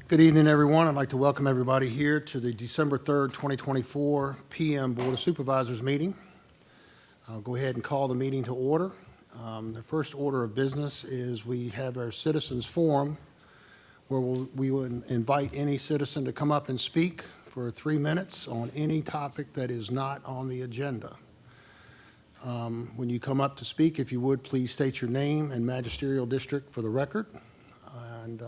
Good evening, everyone. I'd like to welcome everybody here to the December 3rd, 2024 PM Board of Supervisors meeting. I'll go ahead and call the meeting to order. The first order of business is we have our citizens forum where we will invite any citizen to come up and speak for 3 minutes on any topic that is not on the agenda. When you come up to speak, if you would, please state your name and magisterial district for the record. And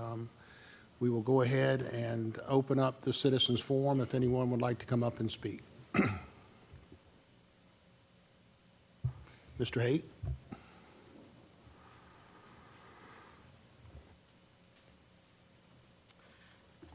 we will go ahead and open up the citizens forum if anyone would like to come up and speak. Mr. Haight.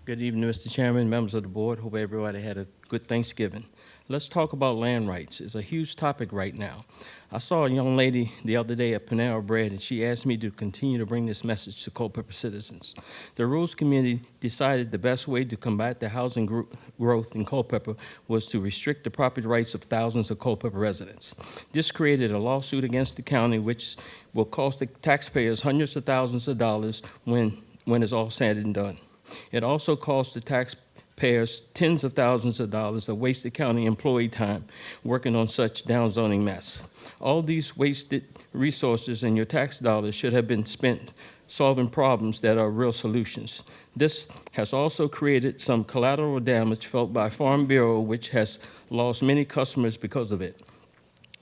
Good evening, Mr. Chairman, members of the board. Hope everybody had a good Thanksgiving. Let's talk about land rights. It's a huge topic right now. I saw a young lady the other day at Panera Bread, and she asked me to continue to bring this message to Culpeper citizens. The Rules Committee decided the best way to combat the housing growth in Culpeper was to restrict the property rights of thousands of Culpeper residents. This created a lawsuit against the county, which will cost the taxpayers hundreds of thousands of dollars when it's all said and done. It also cost the taxpayers tens of thousands of dollars of wasted county employee time working on such downzoning mess. All these wasted resources and your tax dollars should have been spent solving problems that are real solutions. This has also created some collateral damage felt by Farm Bureau, which has lost many customers because of it.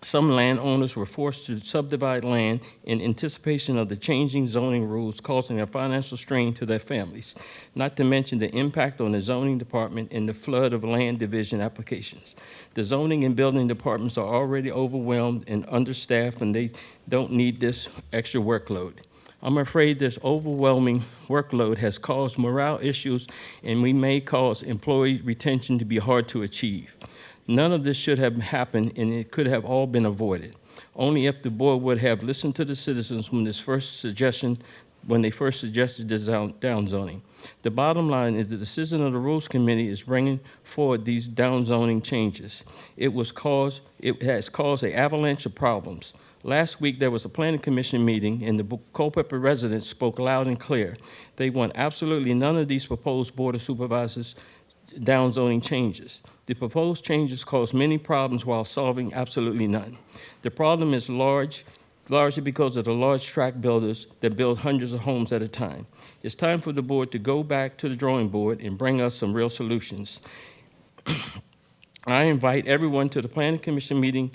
Some landowners were forced to subdivide land in anticipation of the changing zoning rules, causing a financial strain to their families, not to mention the impact on the zoning department and the flood of land division applications. The zoning and building departments are already overwhelmed and understaffed, and they don't need this extra workload. I'm afraid this overwhelming workload has caused morale issues, and we may cause employee retention to be hard to achieve. None of this should have happened, and it could have all been avoided. Only if the board would have listened to the citizens when they first suggested this downzoning. The bottom line is the decision of the Rules Committee is bringing forward these downzoning changes. It has caused an avalanche of problems. Last week, there was a planning commission meeting, and the Culpeper residents spoke loud and clear. They want absolutely none of these proposed Board of Supervisors downzoning changes. The proposed changes cause many problems while solving absolutely none. The problem is largely because of the large tract builders that build hundreds of homes at a time. It's time for the board to go back to the drawing board and bring us some real solutions. I invite everyone to the Planning Commission meeting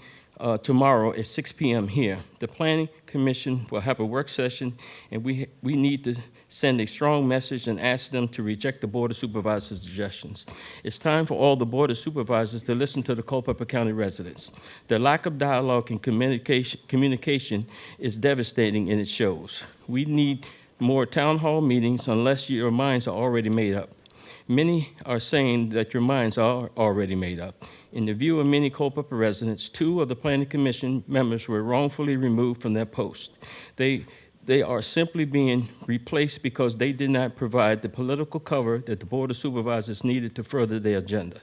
tomorrow at 6 p.m. here. The Planning Commission will have a work session, and we need to send a strong message and ask them to reject the Board of Supervisors' suggestions. It's time for all the Board of Supervisors to listen to the Culpeper County residents. The lack of dialogue and communication is devastating, and it shows. We need more town hall meetings unless your minds are already made up. Many are saying that your minds are already made up. In the view of many Culpeper residents, 2 of the Planning Commission members were wrongfully removed from their post. They are simply being replaced because they did not provide the political cover that the Board of Supervisors needed to further their agenda.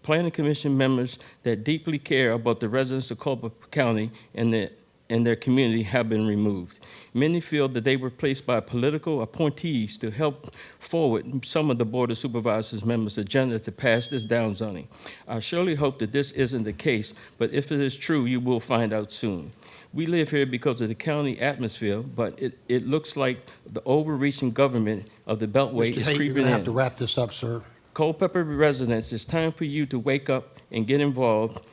Planning Commission members that deeply care about the residents of Culpeper County and their community have been removed. Many feel that they were placed by political appointees to help forward some of the Board of Supervisors members' agenda to pass this downzoning. I surely hope that this isn't the case, but if it is true, you will find out soon. We live here because of the county atmosphere, but it looks like the overreaching government of the Beltway is creeping in. Mr. Haight, you're going to have to wrap this up, sir. Culpeper residents, it's time for you to wake up and get involved,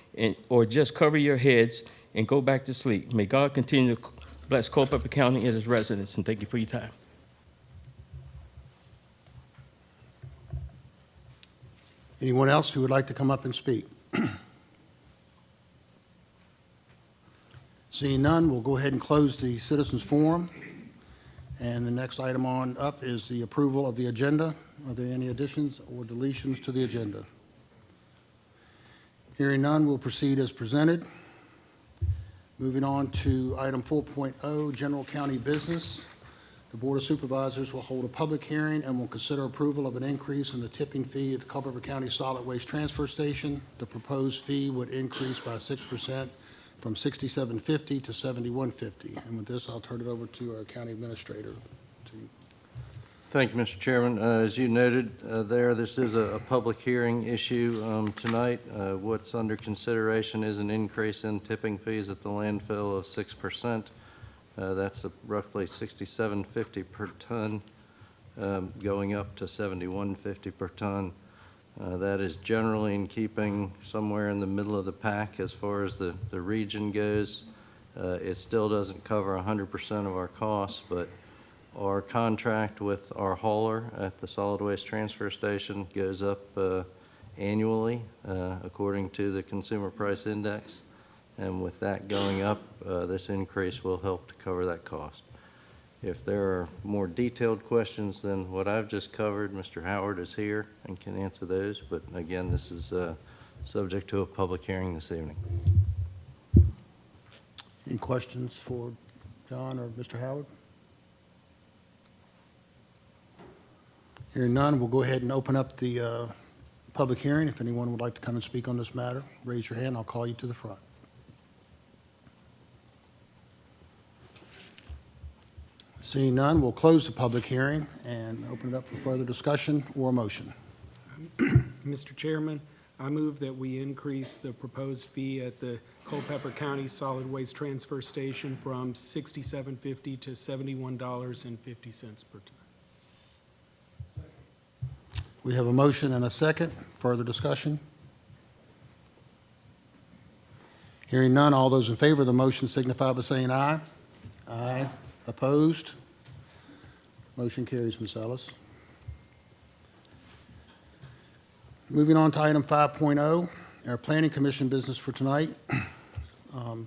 or just cover your heads and go back to sleep. May God continue to bless Culpeper County and its residents, and thank you for your time. Anyone else who would like to come up and speak? Seeing none, we'll go ahead and close the citizens forum. And the next item on up is the approval of the agenda. Are there any additions or deletions to the agenda? Hearing none, we'll proceed as presented. Moving on to item 4.0, general county business. The Board of Supervisors will hold a public hearing and will consider approval of an increase in the tipping fee at the Culpeper County Solid Waste Transfer Station. The proposed fee would increase by 6% from $67.50 to $71.50. And with this, I'll turn it over to our county administrator. Thank you, Mr. Chairman. As you noted this is a public hearing issue tonight. What's under consideration is an increase in tipping fees at the landfill of 6%. That's roughly $67.50 per ton, going up to $71.50 per ton. That is generally in keeping somewhere in the middle of the pack as far as the region goes. It still doesn't cover 100% of our costs, but our contract with our hauler at the solid waste transfer station goes up annually according to the consumer price index. And with that going up, this increase will help to cover that cost. If there are more detailed questions than what I've just covered, Mr. Howard is here and can answer those. But again, this is subject to a public hearing this evening. Any questions for John or Mr. Howard? Hearing none, we'll go ahead and open up the public hearing. If anyone would like to come and speak on this matter, raise your hand. I'll call you to the front. Seeing none, we'll close the public hearing and open it up for further discussion or motion. Mr. Chairman, I move that we increase the proposed fee at the Culpeper County Solid Waste Transfer Station from $67.50 to $71.50 per ton. We have a motion and a second. Further discussion? Hearing none, all those in favor of the motion signify by saying aye. Aye. Opposed? Motion carries, Ms. Ellis. Moving on to item 5.0, our Planning Commission business for tonight.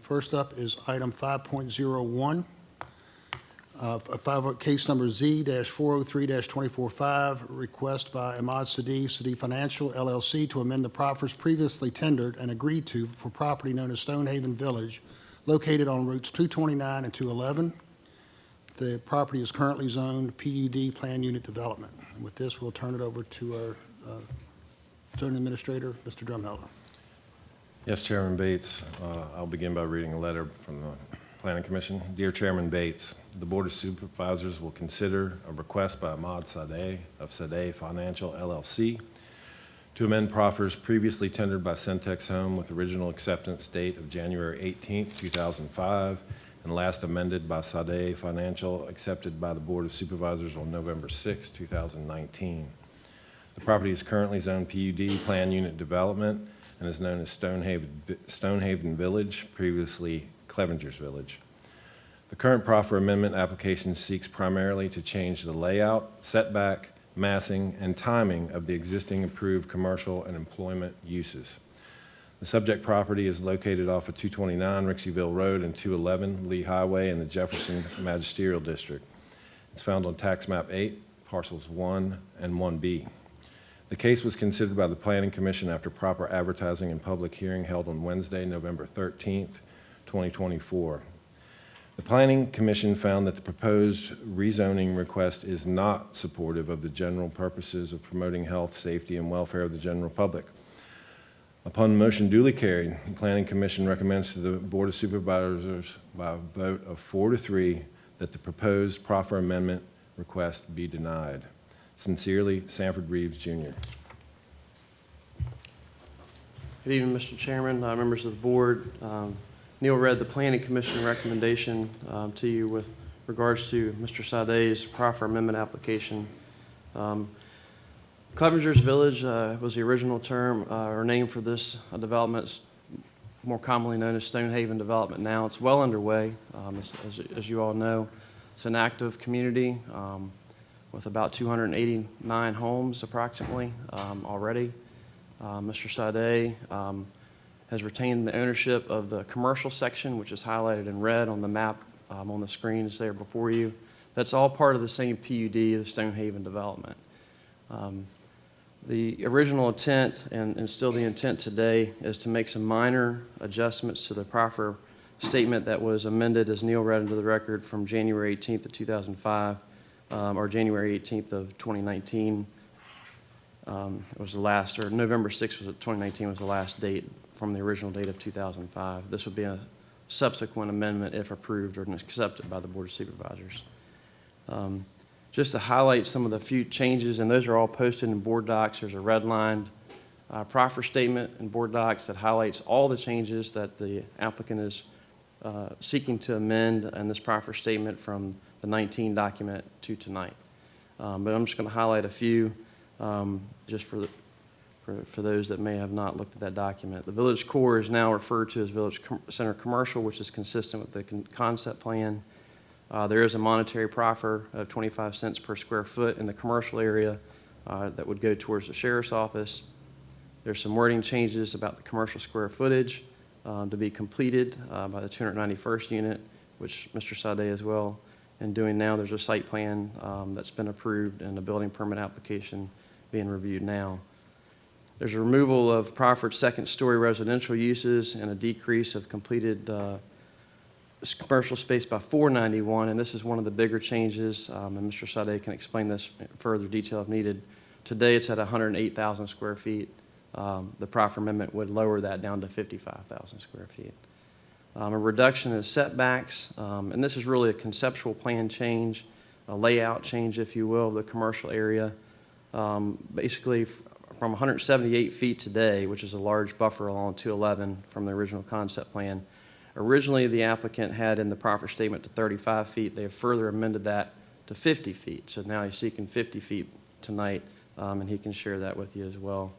First up is item 5.01. Case number Z-403-245, request by Ahmad Sadi Financial, LLC, to amend the proffers previously tendered and agreed to for property known as Stonehaven Village, located on routes 229 and 211. The property is currently zoned PUD, Plan Unit Development. And with this, we'll turn it over to our Zoning Administrator, Mr. Drumheller. Yes, Chairman Bates. I'll begin by reading a letter from the Planning Commission. Dear Chairman Bates, the Board of Supervisors will consider a request by Ahmad Sadeh of Sadeh Financial, LLC, to amend proffers previously tendered by Centex Home with original acceptance date of January 18, 2005, and last amended by Sadeh Financial, accepted by the Board of Supervisors on November 6, 2019. The property is currently zoned PUD, Plan Unit Development, and is known as Stonehaven Village, previously Clevenger's Village. The current proffer amendment application seeks primarily to change the layout, setback, massing, and timing of the existing approved commercial and employment uses. The subject property is located off of 229 Rixieville Road and 211 Lee Highway in the Jefferson Magisterial District. It's found on Tax Map 8, Parcels 1 and 1B. The case was considered by the Planning Commission after proper advertising and public hearing held on Wednesday, November 13th, 2024. The Planning Commission found that the proposed rezoning request is not supportive of the general purposes of promoting health, safety, and welfare of the general public. Upon motion duly carried, the Planning Commission recommends to the Board of Supervisors by a vote of 4-3 that the proposed proffer amendment request be denied. Sincerely, Sanford Reeves, Jr. Good evening, Mr. Chairman, members of the board. Neil read the Planning Commission recommendation to you with regards to Mr. Sadeh's proffer amendment application. Clevenger's Village was the original term or name for this development. It's more commonly known as Stonehaven Development now. It's well underway, as you all know. It's an active community with about 289 homes approximately already. Mr. Sadeh has retained the ownership of the commercial section, which is highlighted in red on the map on the screens there before you. That's all part of the same PUD, the Stonehaven development. The original intent, and still the intent today, is to make some minor adjustments to the proffer statement that was amended, as Neil read into the record, from January 18th of 2005, or January 18th of 2019. Was the last, or November 6th of 2019 was the last date from the original date of 2005. This would be a subsequent amendment if approved or accepted by the Board of Supervisors. Just to highlight some of the few changes, and those are all posted in board docs. There's a redlined proffer statement in board docs that highlights all the changes that the applicant is seeking to amend in this proffer statement from the 19 document to tonight. But I'm just going to highlight a few just for those that may have not looked at that document. The village core is now referred to as Village Center Commercial, which is consistent with the concept plan. There is a monetary proffer of 25 cents per square foot in the commercial area that would go towards the sheriff's office. There's some wording changes about the commercial square footage to be completed by the 291st unit, which Mr. Sade as well in doing now. There's a site plan that's been approved and a building permit application being reviewed now. There's a removal of proffered second-story residential uses and a decrease of completed commercial space by 491, and this is one of the bigger changes, and Mr. Sade can explain this in further detail if needed. Today it's at 108,000 square feet. The proffer amendment would lower that down to 55,000 square feet. A reduction in setbacks, and this is really a conceptual plan change, a layout change, if you will, of the commercial area. Basically, from 178 feet today, which is a large buffer along 211 from the original concept plan. Originally, the applicant had in the proffer statement to 35 feet. They have further amended that to 50 feet. So now he's seeking 50 feet tonight, and he can share that with you as well.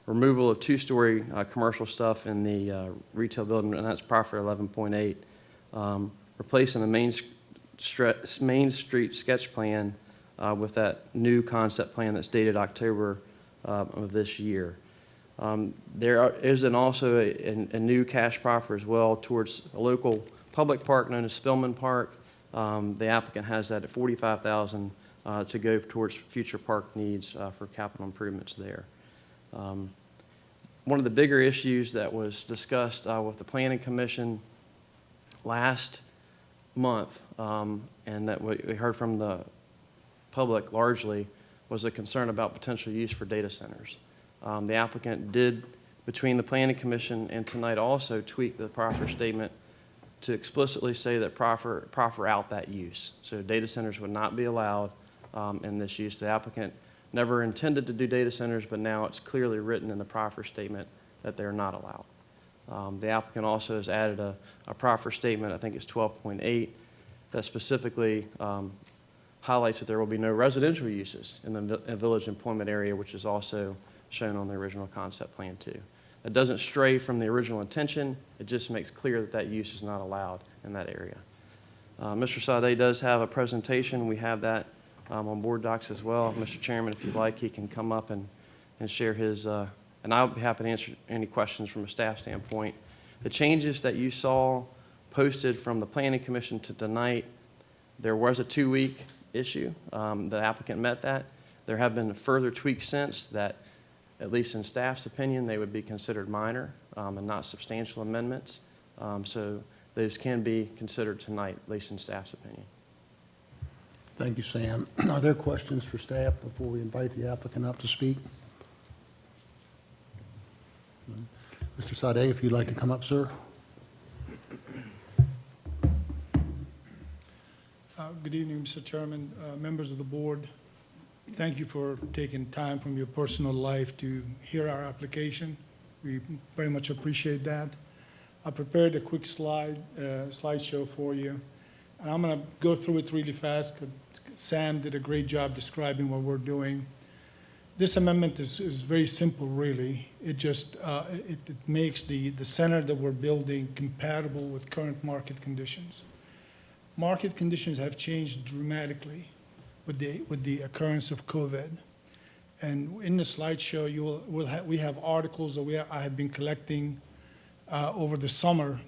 Removal of two-story commercial stuff in the retail building, and that's proffer 11.8. Replacing the Main Street sketch plan with that new concept plan that's dated October of this year. There is also a new cash proffer as well towards a local public park known as Spillman Park. The applicant has that at $45,000 to go towards future park needs for capital improvements there. One of the bigger issues that was discussed with the Planning Commission last month, and that we heard from the public largely, was a concern about potential use for data centers. The applicant did, between the Planning Commission and tonight, also tweak the proffer statement to explicitly say that proffer out that use. So data centers would not be allowed in this use. The applicant never intended to do data centers, but now it's clearly written in the proffer statement that they're not allowed. The applicant also has added a proffer statement, I think it's 12.8, that specifically highlights that there will be no residential uses in the village employment area, which is also shown on the original concept plan too. It doesn't stray from the original intention, it just makes clear that that use is not allowed in that area. Mr. Sade does have a presentation. We have that on board docs as well. Mr. Chairman, if you'd like, he can come up and share his, and I'll be happy to answer any questions from a staff standpoint. The changes that you saw posted from the Planning Commission to tonight, there was a 2-week issue. The applicant met that. There have been further tweaks since that, at least in staff's opinion, they would be considered minor and not substantial amendments. So those can be considered tonight, at least in staff's opinion. Thank you, Sam. Are there questions for staff before we invite the applicant up to speak? Mr. Sade, if you'd like to come up, sir. Good evening, Mr. Chairman, members of the board. Thank you for taking time from your personal life to hear our application. We very much appreciate that. I prepared a quick slideshow for you, and I'm going to go through it really fast because Sam did a great job describing what we're doing. This amendment is very simple, really. It just it makes the center that we're building compatible with current market conditions. Market conditions have changed dramatically with the occurrence of COVID. And in the slideshow, we have articles that I have been collecting over the summer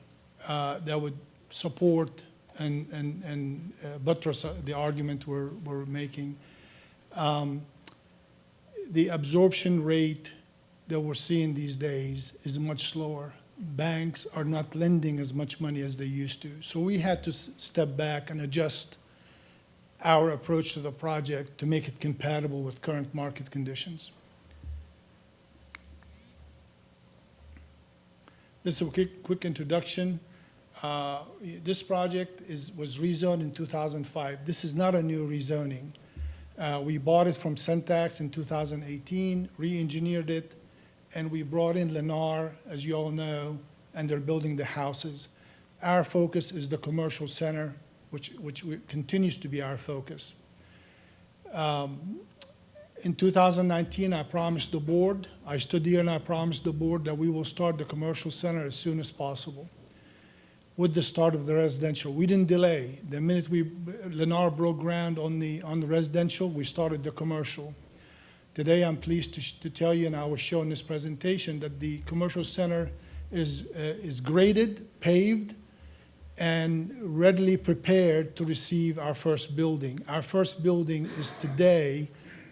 that would support and buttress the argument we're making. The absorption rate that we're seeing these days is much slower. Banks are not lending as much money as they used to. So we had to step back and adjust our approach to the project to make it compatible with current market conditions. This is a quick introduction. This project was rezoned in 2005. This is not a new rezoning. We bought it from Centex in 2018, re-engineered it, and we brought in Lennar, as you all know, and they're building the houses. Our focus is the commercial center, which continues to be our focus. In 2019, I promised the board, I stood here and I promised the board that we will start the commercial center as soon as possible with the start of the residential. We didn't delay. The minute Lennar broke ground on the residential, we started the commercial. Today, I'm pleased to tell you, and I will show in this presentation, that the commercial center is graded, paved, and readily prepared to receive our first building. Our first building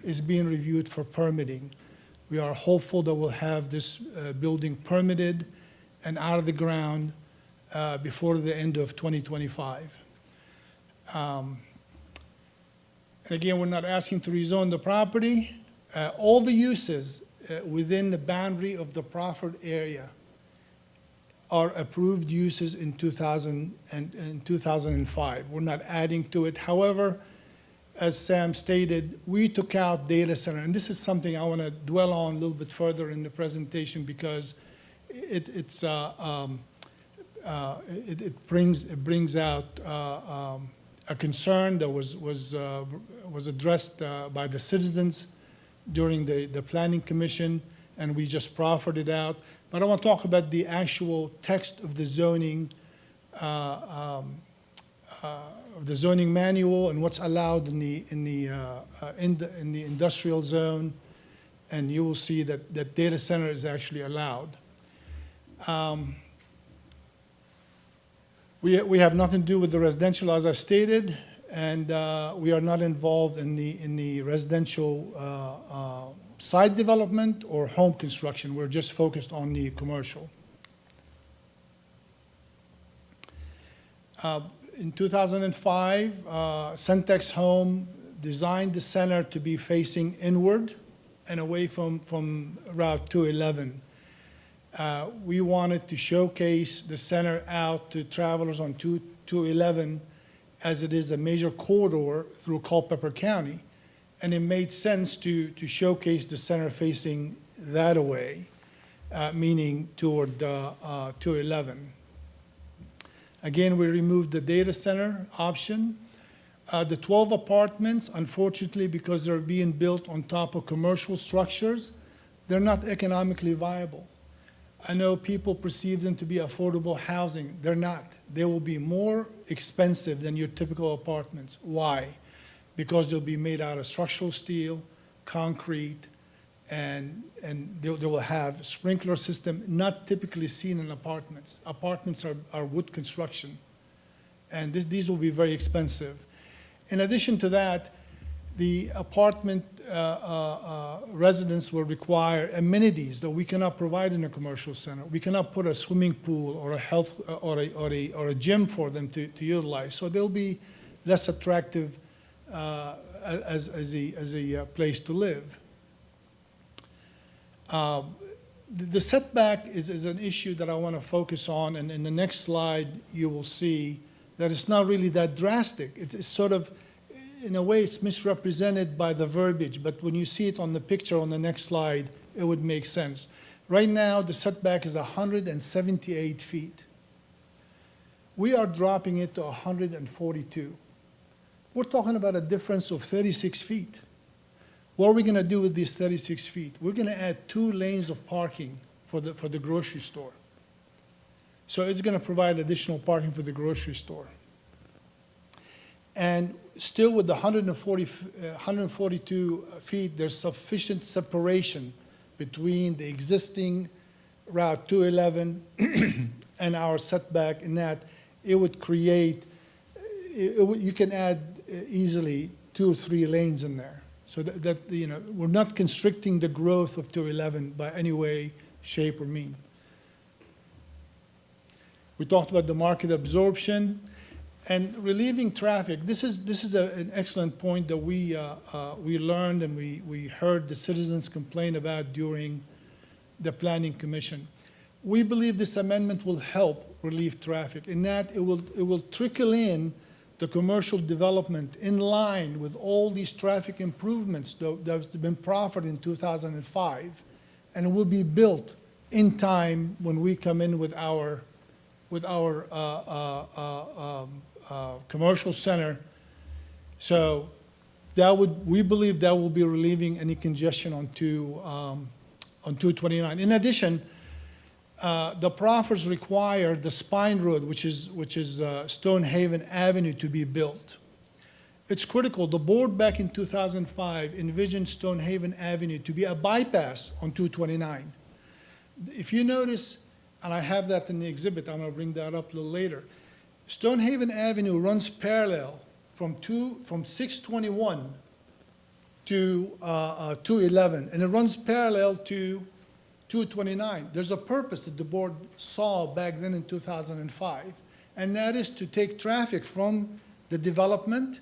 is being reviewed for permitting. We are hopeful that we'll have this building permitted and out of the ground before the end of 2025. And again, we're not asking to rezone the property. All the uses within the boundary of the proffered area are approved uses in 2005. We're not adding to it. However, as Sam stated, we took out data center, and this is something I want to dwell on a little bit further in the presentation because it brings out a concern that was addressed by the citizens during the Planning Commission, and we just proffered it out. But I want to talk about the actual text of the zoning manual and what's allowed in the industrial zone, and you will see that data center is actually allowed. We have nothing to do with the residential, as I stated, and we are not involved in the residential site development or home construction. We're just focused on the commercial. In 2005, Centex Home designed the center to be facing inward and away from Route 211. We wanted to showcase the center out to travelers on 211 as it is a major corridor through Culpeper County. And it made sense to showcase the center facing that way, meaning toward 211. Again, we removed the data center option. The 12 apartments, unfortunately, because they're being built on top of commercial structures, they're not economically viable. I know people perceive them to be affordable housing. They're not. They will be more expensive than your typical apartments. Why? Because they'll be made out of structural steel, concrete, and they will have sprinkler system not typically seen in apartments. Apartments are wood construction, and these will be very expensive. In addition to that, the apartment residents will require amenities that we cannot provide in a commercial center. We cannot put a swimming pool or a health or a gym for them to utilize. So they'll be less attractive as a place to live. The setback is an issue that I want to focus on, and in the next slide you will see that it's not really that drastic. It's sort of, in a way, it's misrepresented by the verbiage, but when you see it on the picture on the next slide, it would make sense. Right now, the setback is 178 feet. We are dropping it to 142. We're talking about a difference of 36 feet. What are we going to do with these 36 feet? We're going to add 2 lanes of parking for the grocery store. So it's going to provide additional parking for the grocery store. And still with the 142 feet, there's sufficient separation between the existing Route 211 and our setback in that it would create, you can add easily 2 or 3 lanes in there. So that you know, we're not constricting the growth of 211 by any way, shape, or mean. We talked about the market absorption and relieving traffic. This is an excellent point that we learned and we heard the citizens complain about during the Planning Commission. We believe this amendment will help relieve traffic in that it will trickle in the commercial development in line with all these traffic improvements that's been proffered in 2005, and it will be built in time when we come in with our commercial center. So we believe that will be relieving any congestion on 229. In addition, the proffers require the Spine Road, which is Stonehaven Avenue, to be built. It's critical. The board back in 2005 envisioned Stonehaven Avenue to be a bypass on 229. If you notice, and I have that in the exhibit, I'm going to bring that up a little later, Stonehaven Avenue runs parallel from 621 to 211, and it runs parallel to 229. There's a purpose that the board saw back then in 2005, and that is to take traffic from the development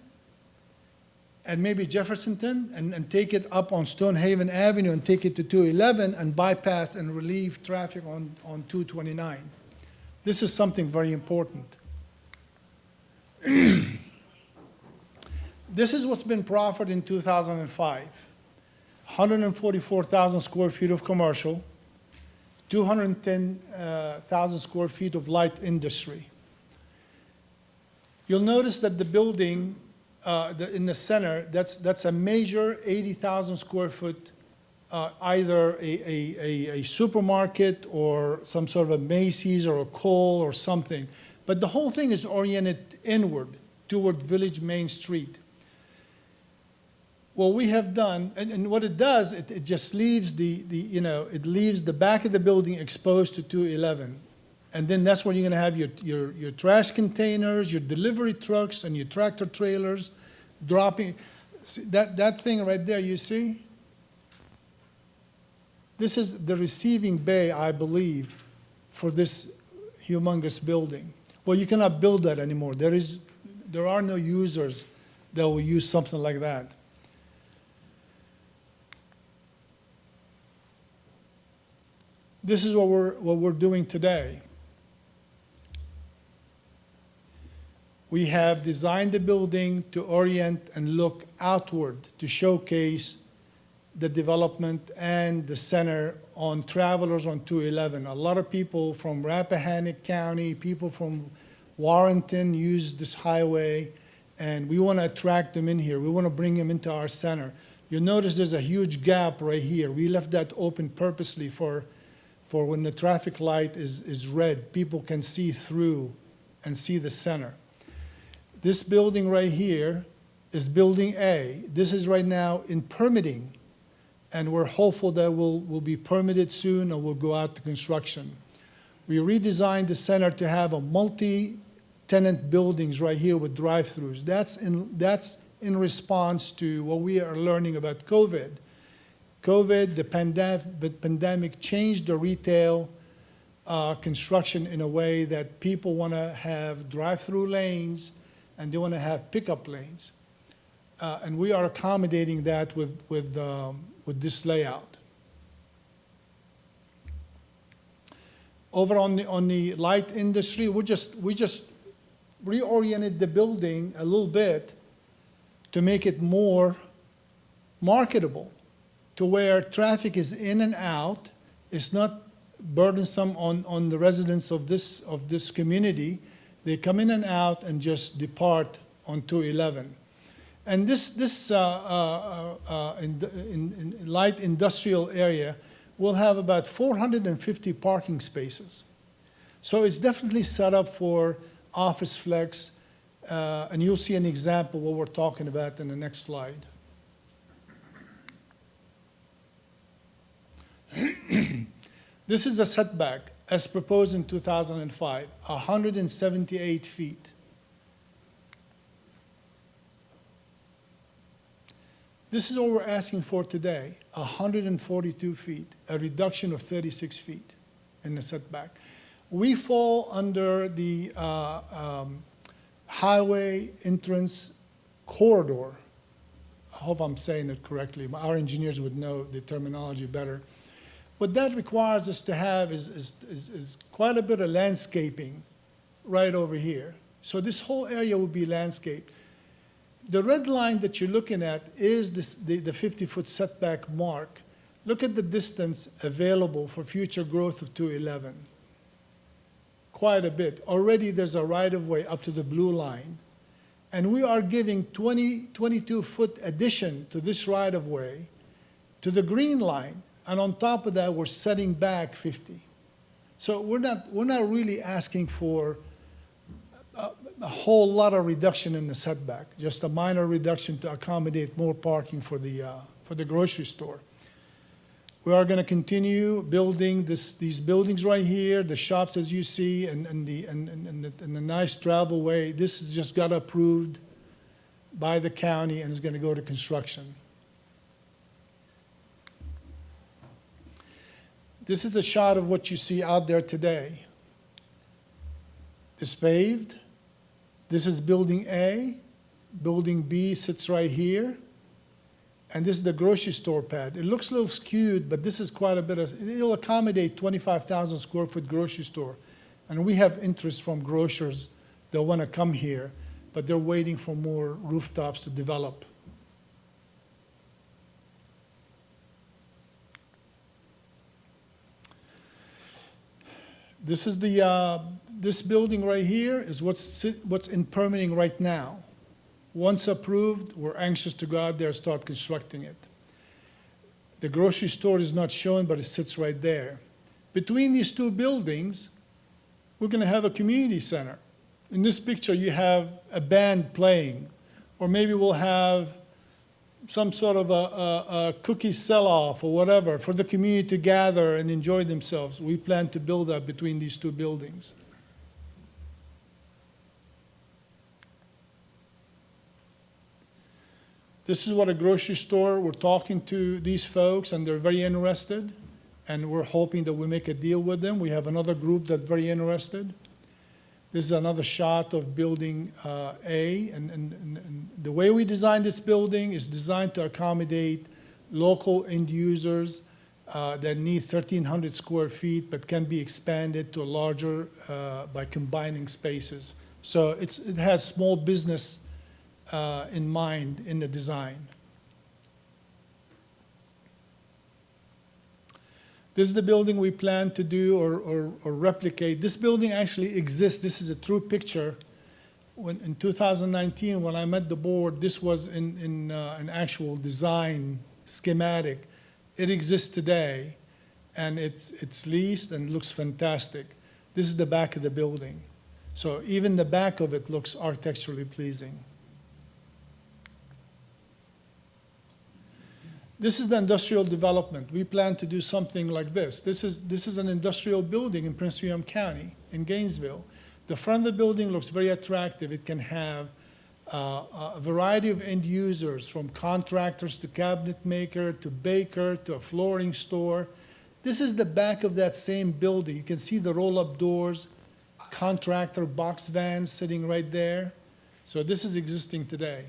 and maybe Jeffersonton and take it up on Stonehaven Avenue and take it to 211 and bypass and relieve traffic on 229. This is something very important. This is what's been proffered in 2005. 144,000 square feet of commercial, 210,000 square feet of light industry. You'll notice that the building in the center, that's a major 80,000 square foot, either a supermarket or some sort of a Macy's or a Kohl or something. But the whole thing is oriented inward toward Village Main Street. What we have done, and what it does, it just leaves it leaves the back of the building exposed to 211. And then that's where you're going to have your trash containers, your delivery trucks, and your tractor trailers dropping. See, that thing right there, you see? This is the receiving bay, I believe, for this humongous building. Well, you cannot build that anymore. There are no users that will use something like that. This is what we're doing today. We have designed the building to orient and look outward to showcase the development and the center on travelers on 211. A lot of people from Rappahannock County, people from Warrenton use this highway, and we want to attract them in here. We want to bring them into our center. You'll notice there's a huge gap right here. We left that open purposely for when the traffic light is red, people can see through and see the center. This building right here is Building A. This is right now in permitting, and we're hopeful that will be permitted soon and will go out to construction. We redesigned the center to have a multi-tenant buildings right here with drive-throughs. That's in response to what we are learning about COVID. The pandemic changed the retail construction in a way that people want to have drive-through lanes and they want to have pickup lanes. And we are accommodating that with this layout. Over on the light industry, we just reoriented the building a little bit to make it more marketable, to where traffic is in and out. It's not burdensome on the residents of this community. They come in and out and just depart on 211. And this in light industrial area will have about 450 parking spaces. So it's definitely set up for office flex, and you'll see an example of what we're talking about in the next slide. This is the setback as proposed in 2005, 178 feet. This is what we're asking for today, 142 feet, a reduction of 36 feet in the setback. We fall under the highway entrance corridor. I hope I'm saying it correctly. Our engineers would know the terminology better. What that requires us to have is quite a bit of landscaping right over here. So this whole area will be landscaped. The red line that you're looking at is the 50-foot setback mark. Look at the distance available for future growth of 211. Quite a bit. Already there's a right-of-way up to the blue line. And we are giving 22-foot addition to this right-of-way to the green line. And on top of that, we're setting back 50. So we're not really asking for a whole lot of reduction in the setback, just a minor reduction to accommodate more parking for the grocery store. We are going to continue building these buildings right here, the shops as you see, and the nice travelway. This has just got approved by the county and is going to go to construction. This is a shot of what you see out there today. It's paved. This is building A. Building B sits right here. And this is the grocery store pad. It looks a little skewed, but this is quite a bit of, it'll accommodate 25,000 square foot grocery store. And we have interest from grocers that want to come here, but they're waiting for more rooftops to develop. This is this building right here is what's in permitting right now. Once approved, we're anxious to go out there and start constructing it. The grocery store is not shown, but it sits right there. Between these two buildings, we're going to have a community center. In this picture, you have a band playing, or maybe we'll have some sort of a cookie sell-off or whatever for the community to gather and enjoy themselves. We plan to build that between these two buildings. This is what a grocery store, we're talking to these folks and they're very interested, and we're hoping that we make a deal with them. We have another group that's very interested. This is another shot of building A, and the way we designed this building is designed to accommodate local end users that need 1,300 square feet but can be expanded to a larger by combining spaces. So it has small business in mind in the design. This is the building we plan to do or replicate. This building actually exists. This is a true picture. In 2019, when I met the board, this was in an actual design schematic. It exists today, and it's leased and looks fantastic. This is the back of the building. So even the back of it looks architecturally pleasing. This is the industrial development. We plan to do something like this. This is an industrial building in Prince William County, in Gainesville. The front of the building looks very attractive. It can have a variety of end users, from contractors to cabinet maker to baker to a flooring store. This is the back of that same building. You can see the roll-up doors, contractor box vans sitting right there. So this is existing today.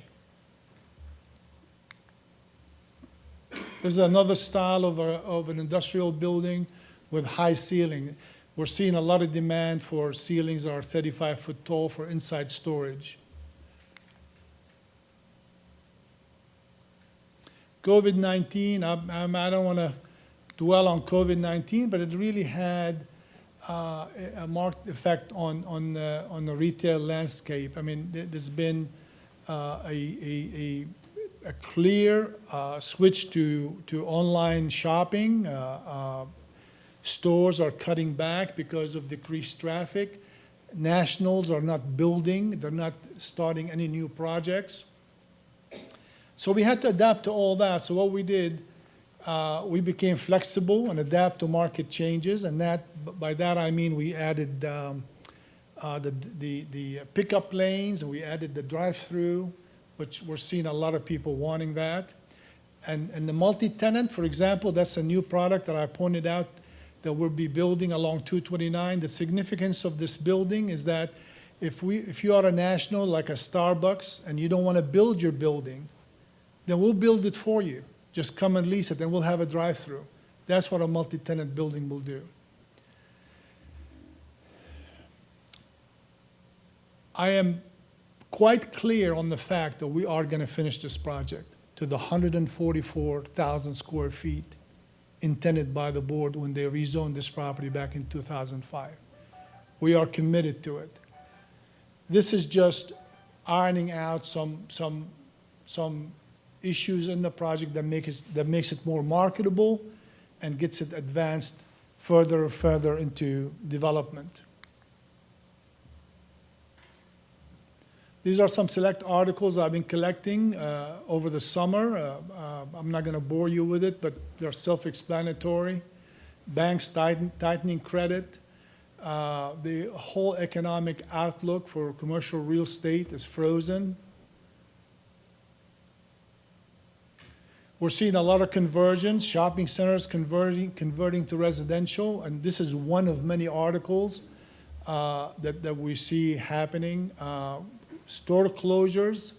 This is another style of an industrial building with high ceiling. We're seeing a lot of demand for ceilings that are 35 foot tall for inside storage. COVID-19, I don't want to dwell on COVID-19, but it really had a marked effect on the retail landscape. I mean, there's been a clear switch to online shopping. Stores are cutting back because of decreased traffic. Nationals are not building. They're not starting any new projects. So we had to adapt to all that. So what we did, we became flexible and adapt to market changes. And by that I mean we added the pickup lanes, and we added the drive-through, which we're seeing a lot of people wanting that. And the multi-tenant, for example, that's a new product that I pointed out that we'll be building along 229. The significance of this building is that if you are a national like a Starbucks and you don't want to build your building, then we'll build it for you. Just come and lease it, and we'll have a drive-through. That's what a multi-tenant building will do. I am quite clear on the fact that we are going to finish this project to the 144,000 square feet intended by the board when they rezoned this property back in 2005. We are committed to it. This is just ironing out some issues in the project that makes it more marketable and gets it advanced further and further into development. These are some select articles I've been collecting over the summer. I'm not going to bore you with it, but they're self-explanatory. Banks tightening credit. The whole economic outlook for commercial real estate is frozen. We're seeing a lot of conversions, shopping centers converting to residential, and this is one of many articles that we see happening. Store closures.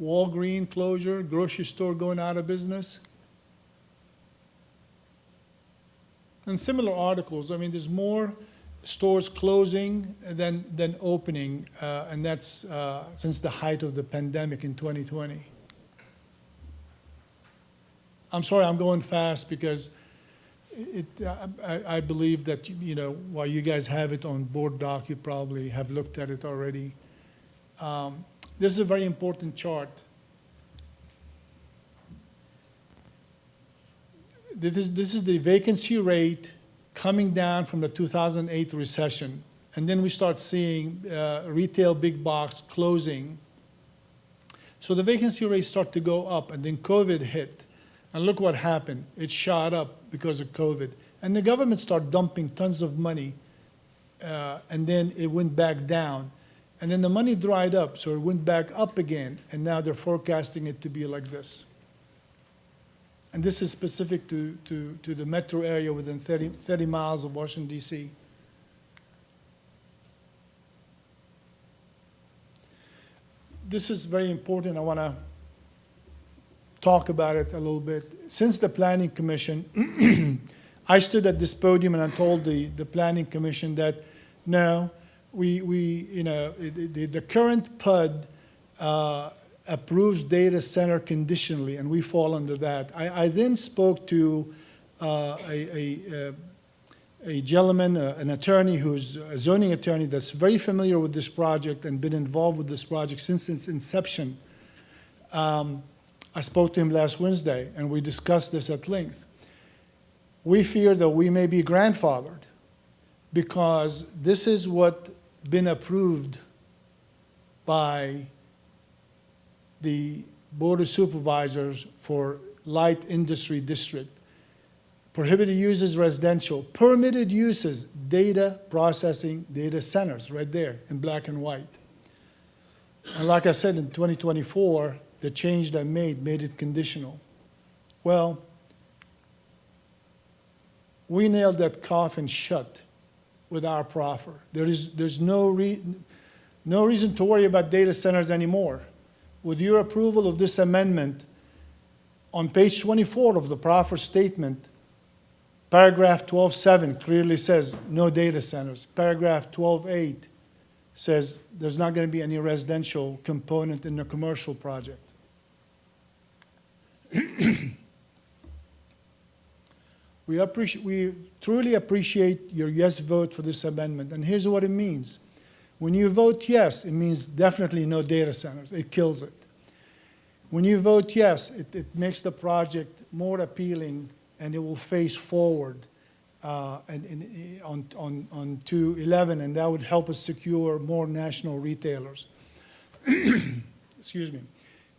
Walgreens closure, grocery store going out of business. And similar articles. I mean, there's more stores closing than opening, and that's since the height of the pandemic in 2020. I'm sorry, I'm going fast because I believe that, you know, while you guys have it on board doc, you probably have looked at it already. This is a very important chart. This is the vacancy rate coming down from the 2008 recession. And then we start seeing retail big box closing. So the vacancy rates start to go up, and then COVID hit. And look what happened. It shot up because of COVID. And the government started dumping tons of money, and then it went back down. And then the money dried up, so it went back up again, and now they're forecasting it to be like this. And this is specific to the metro area within 30 miles of Washington, D.C. This is very important. I want to talk about it a little bit. Since the Planning Commission, I stood at this podium and I told the Planning Commission that no, the current PUD approves data center conditionally, and we fall under that. I then spoke to a gentleman, an attorney who's a zoning attorney that's very familiar with this project and been involved with this project since its inception. I spoke to him last Wednesday, and we discussed this at length. We fear that we may be grandfathered because this is what's been approved by the Board of Supervisors for light industry district. Prohibited uses residential, permitted uses data processing data centers, right there in black and white. And like I said, in 2024, the change that made it conditional. Well, we nailed that coffin shut with our proffer. There's no reason to worry about data centers anymore. With your approval of this amendment, on page 24 of the proffer statement, paragraph 12.7 clearly says no data centers. Paragraph 12.8 says there's not going to be any residential component in the commercial project. We truly appreciate your yes vote for this amendment, and here's what it means. When you vote yes, it means definitely no data centers. It kills it. When you vote yes, it makes the project more appealing, and it will face forward on 211, and that would help us secure more national retailers. Excuse me.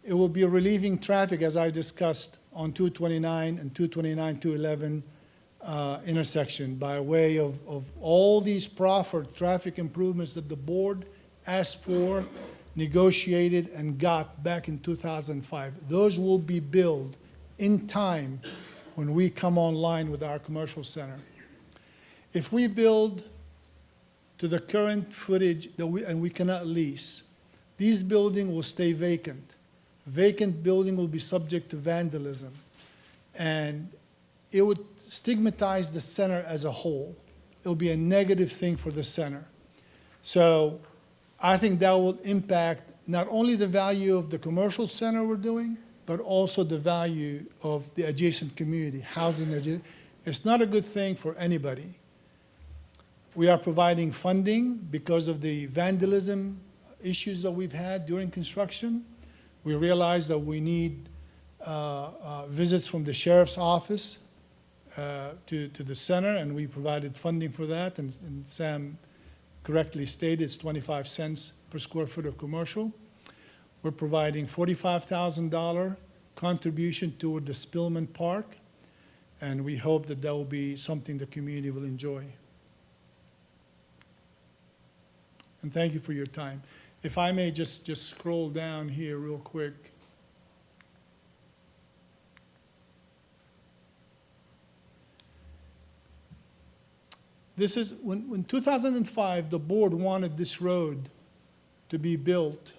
It will be relieving traffic, as I discussed, on 229 and 229-211 intersection by way of all these proffered traffic improvements that the board asked for, negotiated, and got back in 2005. Those will be billed in time when we come online with our commercial center. If we build to the current footage and we cannot lease, these buildings will stay vacant. Vacant building will be subject to vandalism. And it would stigmatize the center as a whole. It will be a negative thing for the center. So I think that will impact not only the value of the commercial center we're doing, but also the value of the adjacent community, housing adjacent. It's not a good thing for anybody. We are providing funding because of the vandalism issues that we've had during construction. We realize that we need visits from the sheriff's office to the center, and we provided funding for that, and Sam correctly stated it's 25 cents per square foot of commercial. We're providing $45,000 contribution toward the Spillman Park, and we hope that that will be something the community will enjoy. And thank you for your time. If I may just scroll down here real quick. This is, when 2005, the board wanted this road to be built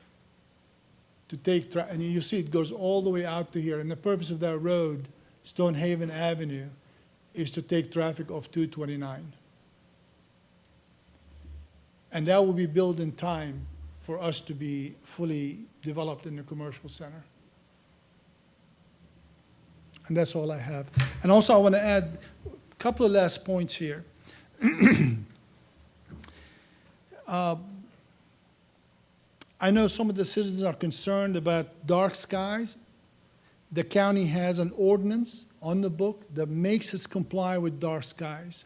to take, and you see it goes all the way out to here. And the purpose of that road, Stonehaven Avenue, is to take traffic off 229. And that will be built in time for us to be fully developed in the commercial center. And that's all I have. And also I want to add a couple of last points here. I know some of the citizens are concerned about dark skies. The county has an ordinance on the book that makes us comply with dark skies.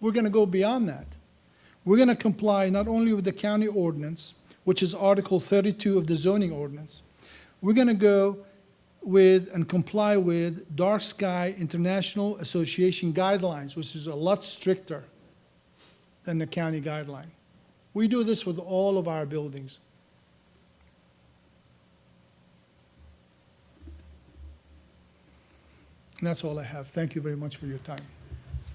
We're going to go beyond that. We're going to comply not only with the county ordinance, which is Article 32 of the zoning ordinance. We're going to go with and comply with Dark Sky International Association guidelines, which is a lot stricter than the county guideline. We do this with all of our buildings. And that's all I have. Thank you very much for your time.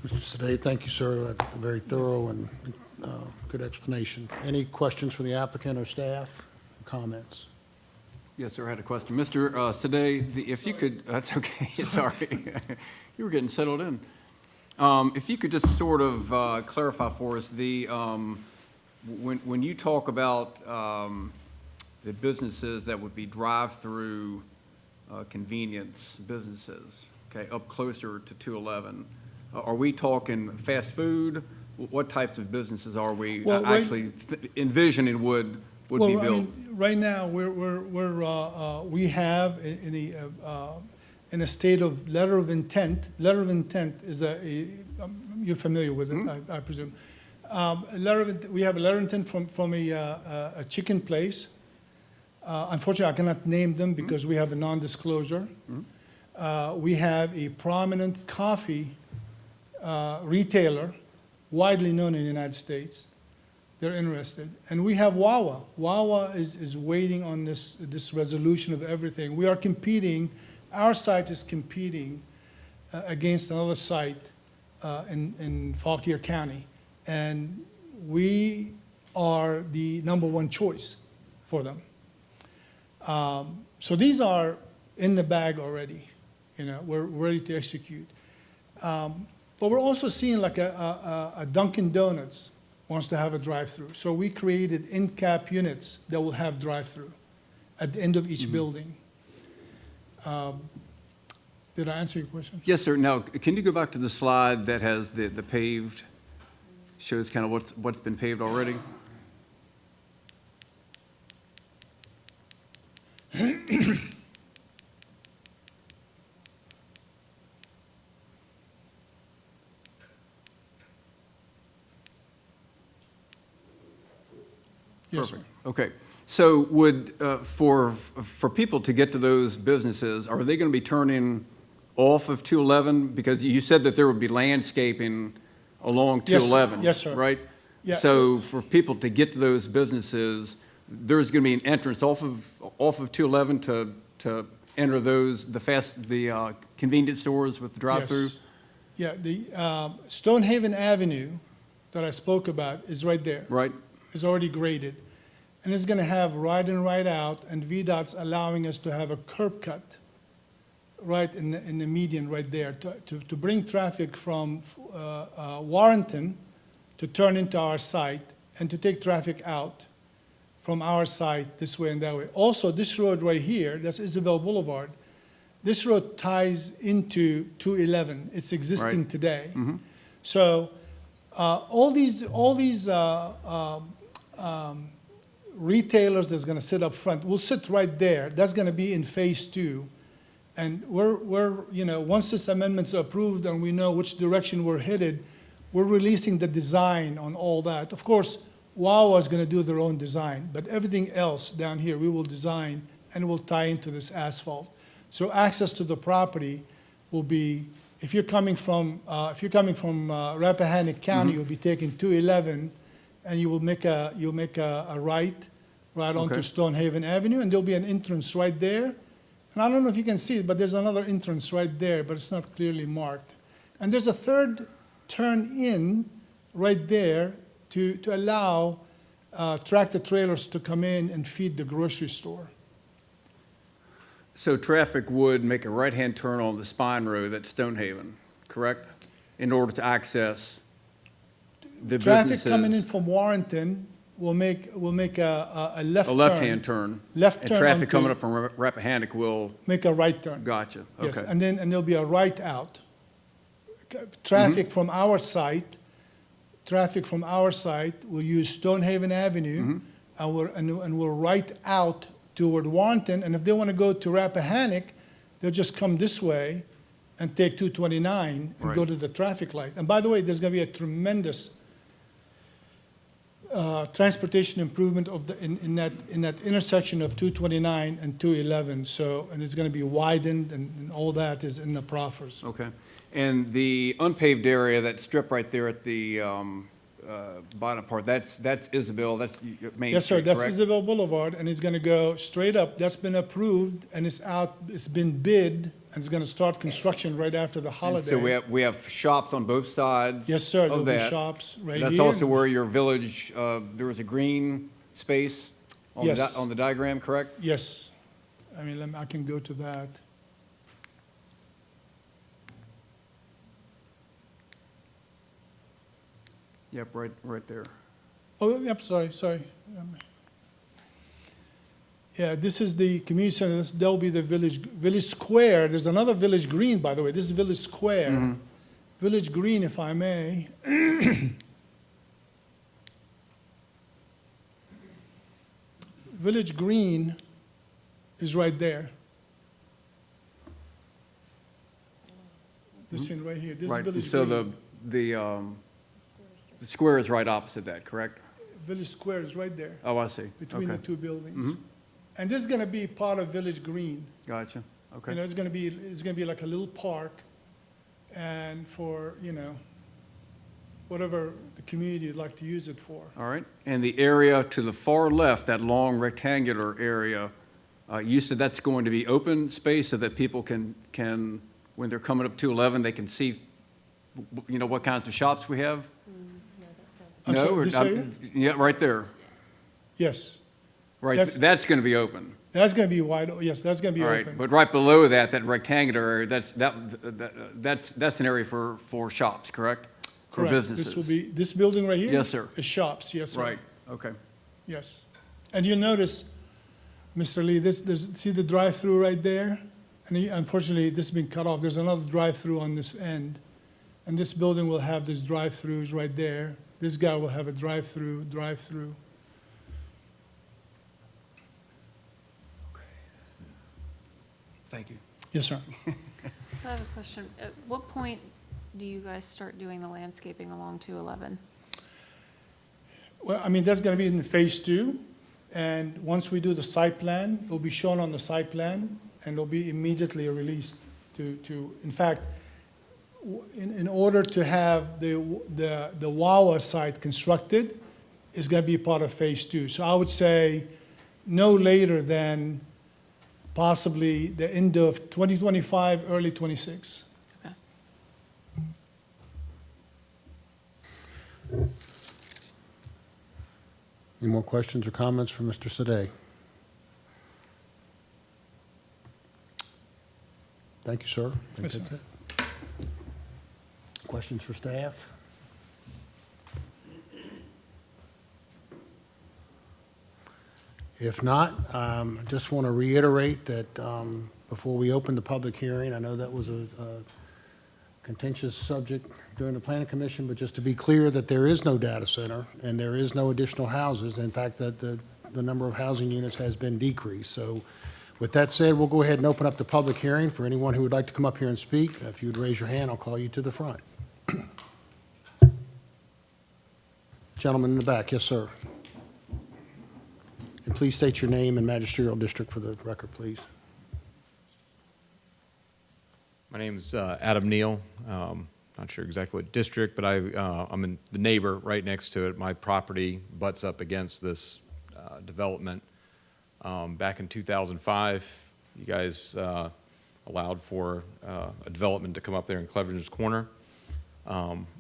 Mr. Sadeh, thank you, sir. A very thorough and good explanation. Any questions for the applicant or staff? Comments? Yes, sir, I had a question. Mr. Sadeh, if you could, that's okay, sorry. You were getting settled in. If you could just sort of clarify for us, when you talk about the businesses that would be drive-through convenience businesses, okay, up closer to 211, are we talking fast food? What types of businesses are we actually envisioning would be built? I mean, right now, we have in a state of letter of intent. Letter of intent is you're familiar with it, I presume. We have a letter of intent from a chicken place. Unfortunately, I cannot name them because we have a non-disclosure. We have a prominent coffee retailer, widely known in the United States. They're interested. And we have Wawa. Wawa is waiting on this resolution of everything. We are competing, our site is competing against another site in Fauquier County. And we are the #1 choice for them. So these are in the bag already. You know, we're ready to execute. But we're also seeing like a Dunkin' Donuts wants to have a drive-through. So we created in-cap units that will have drive-through at the end of each building. Did I answer your question? Yes, sir. Now, can you go back to the slide that has the paved, shows kind of what's been paved already? Yes, Perfect. Okay. So would, for people to get to those businesses, are they going to be turning off of 211? Because you said that there would be landscaping along 211. Yes, sir. Right? Yeah. So for people to get to those businesses, there's going to be an entrance off of 211 to enter the convenience stores with the drive-through? Yes. Yeah, the Stonehaven Avenue that I spoke about is right there. Right. Is already graded. And it's going to have right in, right out, and VDOT's allowing us to have a curb cut right in the median right there, to bring traffic from Warrenton to turn into our site and to take traffic out from our site this way and that way. Also, this road right here, that's Isabel Boulevard, this road ties into 211. It's existing Right. today. So all these retailers that's going to sit up front will sit right there. That's going to be in phase 2. And we're, you know, once this amendment's approved and we know which direction we're headed, we're releasing the design on all that. Of course, Wawa is going to do their own design, but everything else down here we will design and will tie into this asphalt. So access to the property will be, if you're coming from Rappahannock County, you'll be taking 211, and you'll make a right onto Okay. Stonehaven Avenue, and there'll be an entrance right there. And I don't know if you can see it, but there's another entrance right there, but it's not clearly marked. And there's a third turn in right there to allow tractor trailers to come in and feed the grocery store. So traffic would make a right-hand turn on the Spine Road at Stonehaven, correct? In order to access the businesses. Traffic coming in from Warrenton will make a left A turn. left-hand turn. Left And turn traffic coming onto- up from Rappahannock will, Make a right turn. gotcha, Yes, okay. and there'll be a right out. Traffic from our site will use Stonehaven Avenue, and we're right out toward Warrenton, and if they want to go to Rappahannock, they'll just come this way and take 229 and go Right. to the traffic light. And by the way, there's going to be a tremendous transportation improvement in that intersection of 229 and 211. So, and it's going to be widened, and all that is in the proffers. Okay. And the unpaved area, that strip right there at the bottom part, that's Isabel, that's Main Yes, sir, Street, that's correct? Isabel Boulevard, and it's going to go straight up. That's been approved, and it's been bid, and it's going to start construction right after the And holiday. so we have shops on both sides Yes, sir, there'll of be that. shops right here. That's also where your village, there was a green space on the Yes. on the diagram, correct? Yes. I mean, I can go to that. Yep, right there. Oh, yep, sorry. Yeah, this is the community center. That'll be the village square. There's another village green, by the way. This is village square. Village green, if I may. Village green is right there. This thing right here. This is Right, village so green. the square is right opposite that, correct? Village square is right there Oh, I see. between the Okay, two buildings. And this is going to be part of village green. gotcha, You okay. know, it's gonna be like a little park, and for, you know, whatever the community would like to use it for. All right, and the area to the far left, that long rectangular area, you said that's going to be open space so that people can, when they're coming up to 11, they can see, you know, what kinds of shops we have? I'm No, sorry, or this not- area? Yeah, right there, Yes, right, That's- that's going to be open. that's gonna be wide, yes, that's gonna be All right, open. but right below that, that rectangular area, that's an area for shops, correct? For Correct. businesses? This will be, this building right here? Yes, sir. Is shops, yes, sir. Right, okay. Yes. And you'll notice, Mr. Lee, see the drive-through right there? And unfortunately, this has been cut off. There's another drive-through on this end. And this building will have these drive-throughs right there. This guy will have a drive-through. Thank you. Yes, sir. So I have a question. At what point do you guys start doing the landscaping along 211? Well, I mean, that's gonna be in phase 2. And once we do the site plan, it'll be shown on the site plan, and it'll be immediately released in fact, in order to have the Wawa site constructed, is gonna be part of phase 2. So I would say no later than possibly the end of 2025, early 26. Okay. Any more questions or comments from Mr. Sadeh? Thank you, sir. Yes, Think sir. that's it. Questions for staff? If not, I just want to reiterate that before we open the public hearing, I know that was a contentious subject during the planning commission, but just to be clear that there is no data center and there is no additional houses. In fact, that the number of housing units has been decreased. So with that said, we'll go ahead and open up the public hearing for anyone who would like to come up here and speak. If you would raise your hand, I'll call you to the front. Gentleman in the back, yes, sir. And please state your name and magisterial district for the record, please. My name's Adam Neal. Not sure exactly what district, but I'm in the neighbor right next to it. My property butts up against this development. Back in 2005, you guys allowed for a development to come up there in Clevenger's Corner.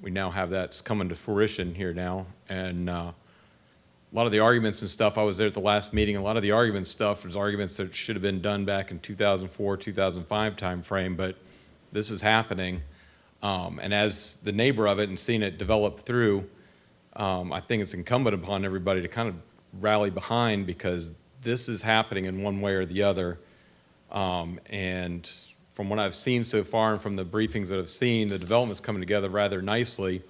We now have that's coming to fruition here now, and a lot of the arguments and stuff, I was there at the last meeting, a lot of the argument stuff, there's arguments that should have been done back in 2004, 2005 timeframe, but this is happening. And as the neighbor of it and seeing it develop through, I think it's incumbent upon everybody to kind of rally behind, because this is happening in one way or the other. And from what I've seen so far and from the briefings that I've seen, the development's coming together rather nicely.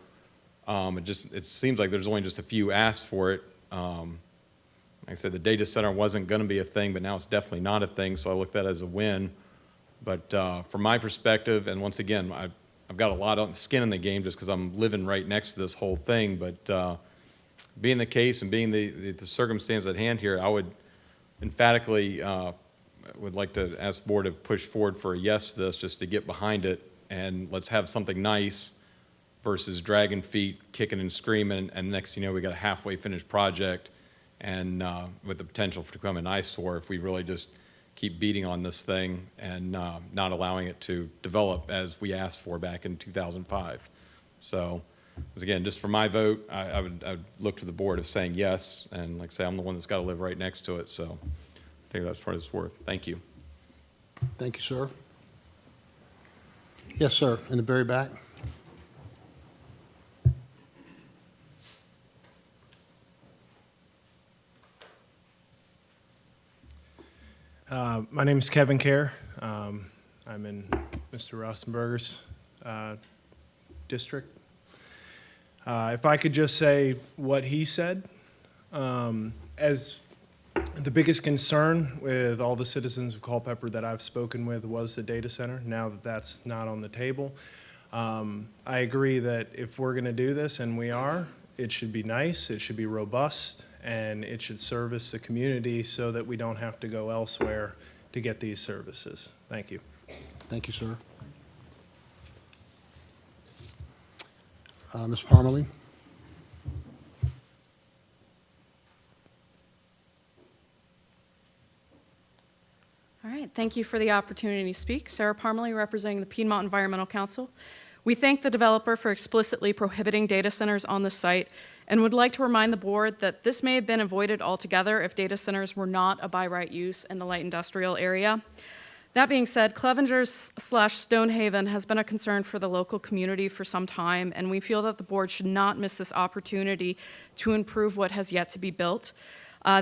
It seems like there's only just a few asked for it. Like I said, the data center wasn't going to be a thing, but now it's definitely not a thing, so I look at that as a win. But from my perspective, and once again, I've got a lot of skin in the game just because I'm living right next to this whole thing, but being the case and being the circumstance at hand here, I would emphatically would like to ask the board to push forward for a yes to this, just to get behind it, and let's have something nice versus dragging feet, kicking and screaming, and next thing you know, we got a halfway finished project, and with the potential to become an eyesore if we really just keep beating on this thing and not allowing it to develop as we asked for back in 2005. So, again, just for my vote, I would look to the board of saying yes, and like I say, I'm the one that's got to live right next to it, so I think that's what it's worth. Thank you. Thank you, sir. Yes, sir, in the very back. My name is Kevin Kerr. I'm in Mr. Rostenberger's district. If I could just say what he said, as the biggest concern with all the citizens of Culpeper that I've spoken with was the data center. Now that that's not on the table, I agree that if we're going to do this, and we are, it should be nice, it should be robust, and it should service the community so that we don't have to go elsewhere to get these services. Thank you. Thank you, sir. Ms. Parmalee? All right, thank you for the opportunity to speak. Sarah Parmalee, representing the Piedmont Environmental Council. We thank the developer for explicitly prohibiting data centers on the site and would like to remind the board that this may have been avoided altogether if data centers were not a by right use in the light industrial area. That being said, Clevenger/Stonehaven has been a concern for the local community for some time, and we feel that the board should not miss this opportunity to improve what has yet to be built.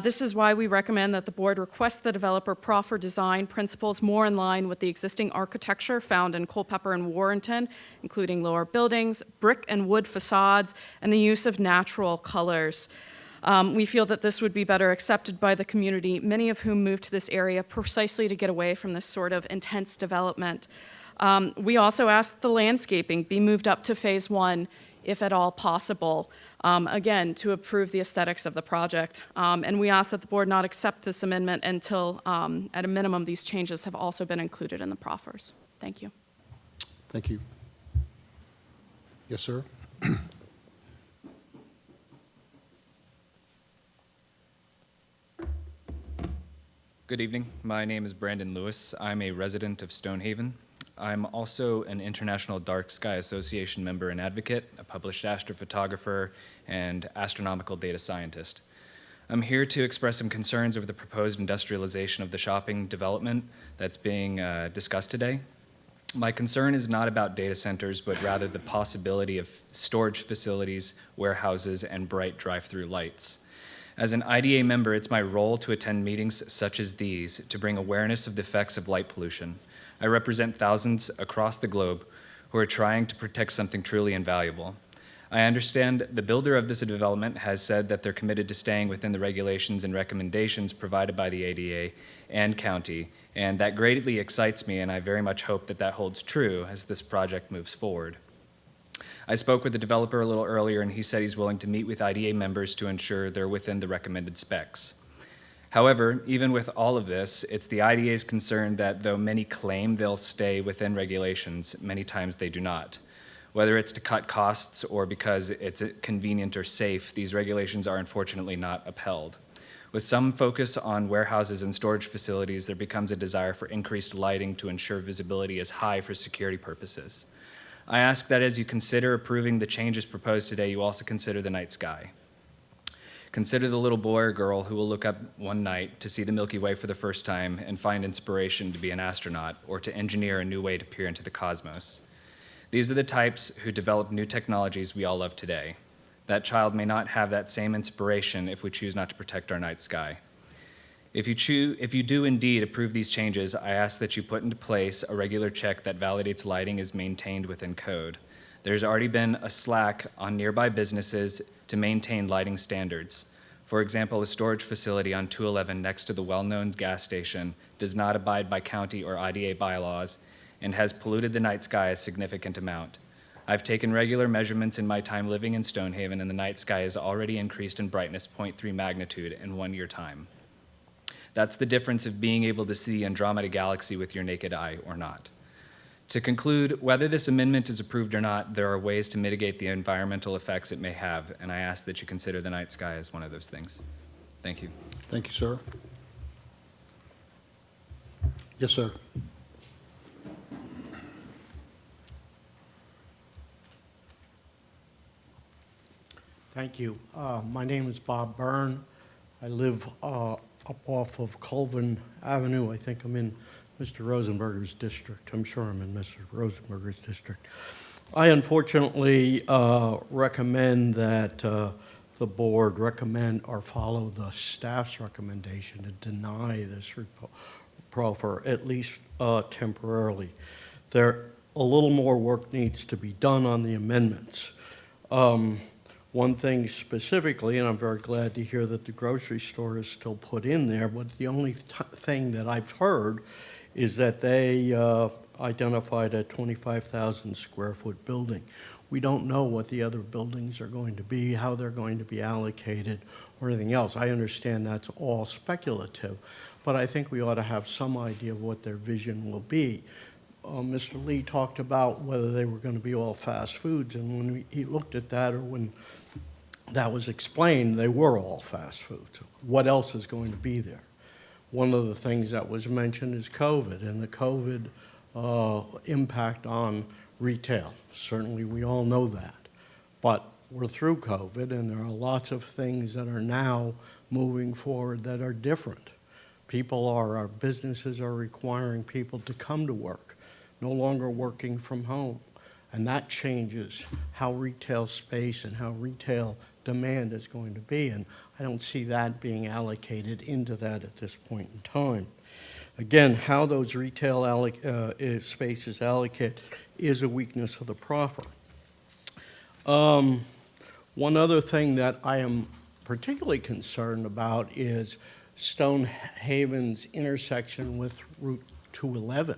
This is why we recommend that the board request the developer proffer design principles more in line with the existing architecture found in Culpeper and Warrenton, including lower buildings, brick and wood facades, and the use of natural colors. We feel that this would be better accepted by the community, many of whom moved to this area precisely to get away from this sort of intense development. We also ask that the landscaping be moved up to phase 1, if at all possible, again, to improve the aesthetics of the project. And we ask that the board not accept this amendment until, at a minimum, these changes have also been included in the proffers. Thank you. Thank you. Yes, sir. Good evening. My name is Brandon Lewis. I'm a resident of Stonehaven. I'm also an International Dark Sky Association member and advocate, a published astrophotographer, and astronomical data scientist. I'm here to express some concerns over the proposed industrialization of the shopping development that's being discussed today. My concern is not about data centers, but rather the possibility of storage facilities, warehouses, and bright drive-through lights. As an IDA member, it's my role to attend meetings such as these to bring awareness of the effects of light pollution. I represent thousands across the globe who are trying to protect something truly invaluable. I understand the builder of this development has said that they're committed to staying within the regulations and recommendations provided by the ADA and county, and that greatly excites me, and I very much hope that that holds true as this project moves forward. I spoke with the developer a little earlier, and he said he's willing to meet with IDA members to ensure they're within the recommended specs. However, even with all of this, it's the IDA's concern that though many claim they'll stay within regulations, many times they do not. Whether it's to cut costs or because it's convenient or safe, these regulations are unfortunately not upheld. With some focus on warehouses and storage facilities, there becomes a desire for increased lighting to ensure visibility is high for security purposes. I ask that as you consider approving the changes proposed today, you also consider the night sky. Consider the little boy or girl who will look up one night to see the Milky Way for the first time and find inspiration to be an astronaut or to engineer a new way to peer into the cosmos. These are the types who develop new technologies we all love today. That child may not have that same inspiration if we choose not to protect our night sky. If you do indeed approve these changes, I ask that you put into place a regular check that validates lighting is maintained within code. There's already been a slack on nearby businesses to maintain lighting standards. For example, a storage facility on 211 next to the well-known gas station does not abide by county or IDA bylaws and has polluted the night sky a significant amount. I've taken regular measurements in my time living in Stonehaven, and the night sky has already increased in brightness 0.3 magnitude in 1 year time. That's the difference of being able to see Andromeda Galaxy with your naked eye or not. To conclude, whether this amendment is approved or not, there are ways to mitigate the environmental effects it may have, and I ask that you consider the night sky as one of those things. Thank you. Thank you, sir. Yes, sir. Thank you. My name is Bob Byrne. I live up off of Colvin Avenue. I think I'm in Mr. Rosenberger's district. I'm sure I'm in Mr. Rosenberger's district. I unfortunately recommend that the board recommend or follow the staff's recommendation to deny this proffer, at least temporarily. A little more work needs to be done on the amendments. One thing specifically, and I'm very glad to hear that the grocery store is still put in there, but the only thing that I've heard is that they identified a 25,000 square foot building. We don't know what the other buildings are going to be, how they're going to be allocated, or anything else. I understand that's all speculative, but I think we ought to have some idea of what their vision will be. Mr. Lee talked about whether they were going to be all fast foods, and when he looked at that, or when that was explained, they were all fast foods. What else is going to be there? One of the things that was mentioned is COVID, and the COVID impact on retail. Certainly, we all know that. But we're through COVID, and there are lots of things that are now moving forward that are different. Our businesses are requiring people to come to work, no longer working from home. And that changes how retail space and how retail demand is going to be. And I don't see that being allocated into that at this point in time. Again, how those retail spaces allocate is a weakness of the proffer. One other thing that I am particularly concerned about is Stonehaven's intersection with Route 211.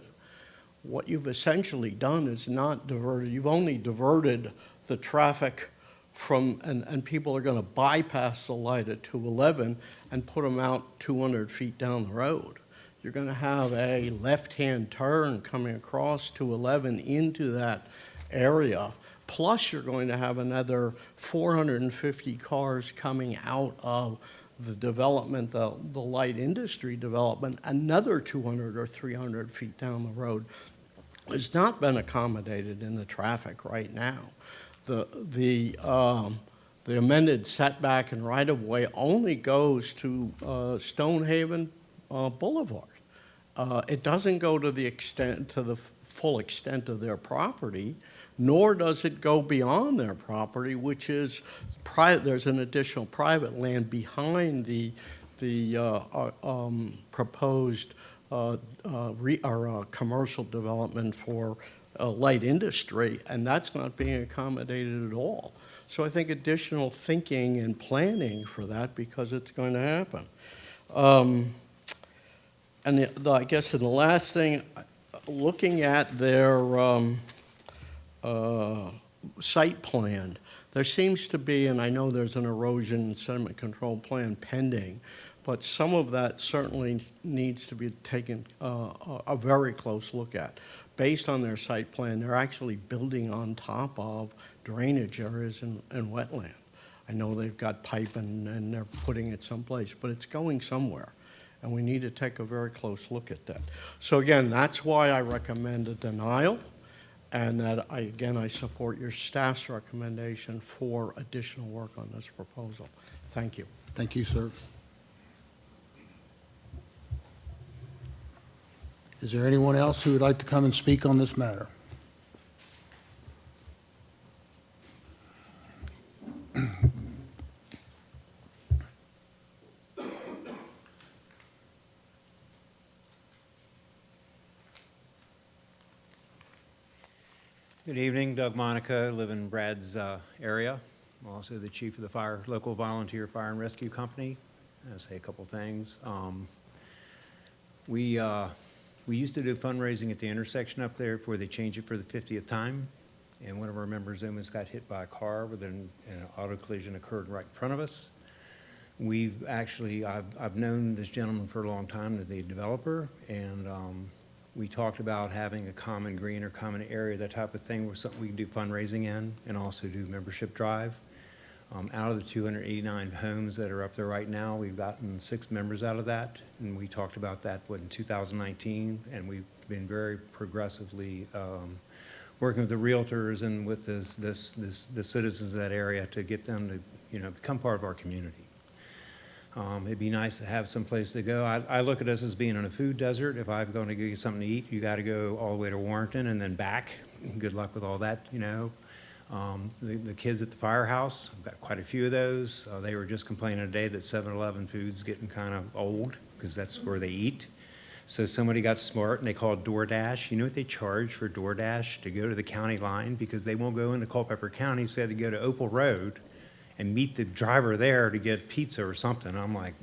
What you've essentially done is not diverted, you've only diverted the traffic from, and people are going to bypass the light at 211 and put them out 200 feet down the road. You're going to have a left-hand turn coming across 211 into that area, plus you're going to have another 450 cars coming out of the development, the light industry development, another 200 or 300 feet down the road. Has not been accommodated in the traffic right now. The amended setback and right-of-way only goes to Stonehaven Boulevard. It doesn't go to the extent, to the full extent of their property, nor does it go beyond their property, which is there's an additional private land behind the proposed commercial development for light industry, and that's not being accommodated at all. So I think additional thinking and planning for that, because it's going to happen. And I guess the last thing, looking at their site plan, there seems to be, and I know there's an erosion and sediment control plan pending, but some of that certainly needs to be taken a very close look at. Based on their site plan, they're actually building on top of drainage areas and wetland. I know they've got pipe and they're putting it someplace, but it's going somewhere. And we need to take a very close look at that. So again, that's why I recommend a denial, and that I support your staff's recommendation for additional work on this proposal. Thank you. Thank you, sir. Is there anyone else who would like to come and speak on this matter? Good evening, Doug Monica, live in Brad's area. I'm also the chief of the local volunteer fire and rescue company. I'll say a couple things. We used to do fundraising at the intersection up there before they changed it for the 50th time. And one of our members almost got hit by a car with an auto collision occurred right in front of us. I've known this gentleman for a long time, the developer, and we talked about having a common green or common area, that type of thing, where something we can do fundraising in and also do membership drive. Out of the 289 homes that are up there right now, we've gotten 6 members out of that, and we talked about that in 2019, and we've been very progressively working with the realtors and with the citizens of that area to get them to become part of our community. It'd be nice to have some place to go. I look at us as being in a food desert. If I'm going to go get something to eat, you got to go all the way to Warrenton and then back. Good luck with all that, The kids at the firehouse, I've got quite a few of those. They were just complaining today that 7-Eleven food's getting kind of old because that's where they eat. So somebody got smart and they called DoorDash. You know what they charge for DoorDash to go to the county line? Because they won't go into Culpeper County, so they had to go to Opal Road and meet the driver there to get pizza or something. I'm like,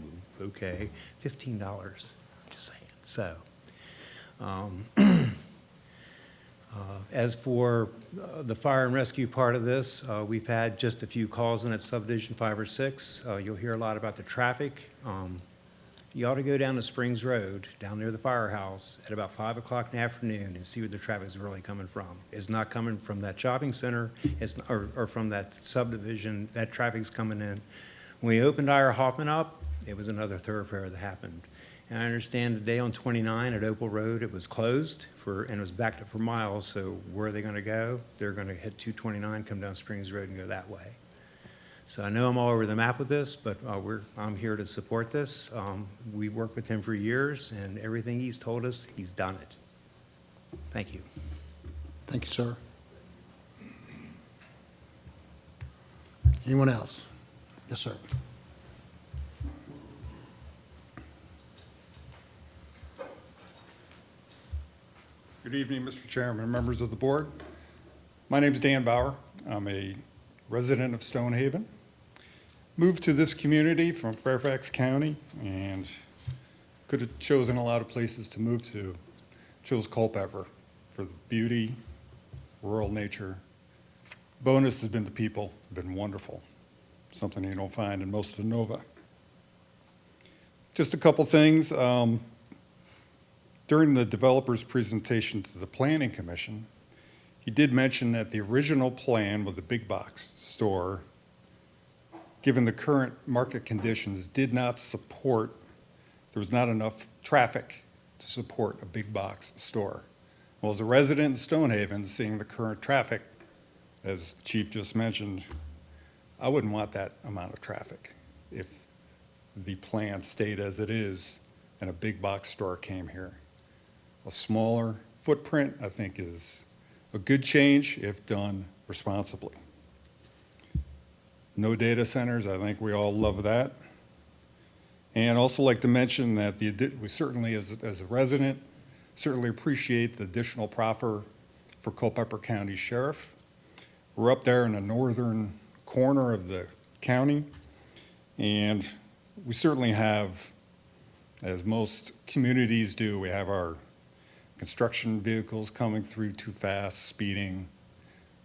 okay, $15, just saying. So, as for the fire and rescue part of this, we've had just a few calls in at subdivision 5 or 6. You'll hear a lot about the traffic. You ought to go down to Springs Road, down near the firehouse, at about 5 o'clock in the afternoon and see where the traffic is really coming from. It's not coming from that shopping center or from that subdivision. That traffic's coming in. When we opened Ira Hoffman up, it was another thoroughfare that happened. And I understand today on 29 at Opal Road, it was closed and it was backed up for miles. So where are they going to go? They're going to hit 229, come down Springs Road and go that way. So I know I'm all over the map with this, but I'm here to support this. We worked with him for years, and everything he's told us, he's done it. Thank you. Thank you, sir. Anyone else? Yes, sir. Good evening, Mr. Chairman and members of the board. My name is Dan Bauer. I'm a resident of Stonehaven. Moved to this community from Fairfax County and could have chosen a lot of places to move to. Chose Culpeper for the beauty, rural nature. Bonus has been the people, been wonderful. Something you don't find in most of Nova. Just a couple things. During the developer's presentation to the Planning Commission, he did mention that the original plan with the big box store, given the current market conditions, did not support, there was not enough traffic to support a big box store. Well, as a resident in Stonehaven, seeing the current traffic, as Chief just mentioned, I wouldn't want that amount of traffic if the plan stayed as it is and a big box store came here. a smaller footprint, I think is a good change if done responsibly. No data centers, I think we all love that. And also like to mention that we certainly, as a resident, certainly appreciate the additional proffer for Culpeper County Sheriff. We're up there in the northern corner of the county, and we certainly have, as most communities do, we have our construction vehicles coming through too fast, speeding,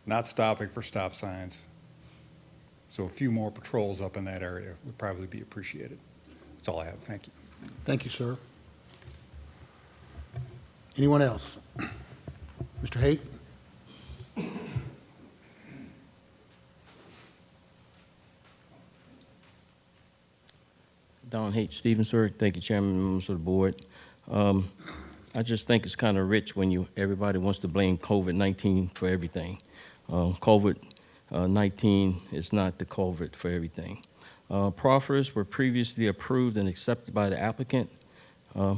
not stopping for stop signs. So a few more patrols up in that area would probably be appreciated. That's all I have. Thank you. Thank you, sir. Anyone else? Mr. Haight? Don Haight, Stevensburg. Thank you, Chairman, members of the board. I just think it's kind of rich when everybody wants to blame COVID-19 for everything. COVID-19 is not the culvert for everything. Proffers were previously approved and accepted by the applicant,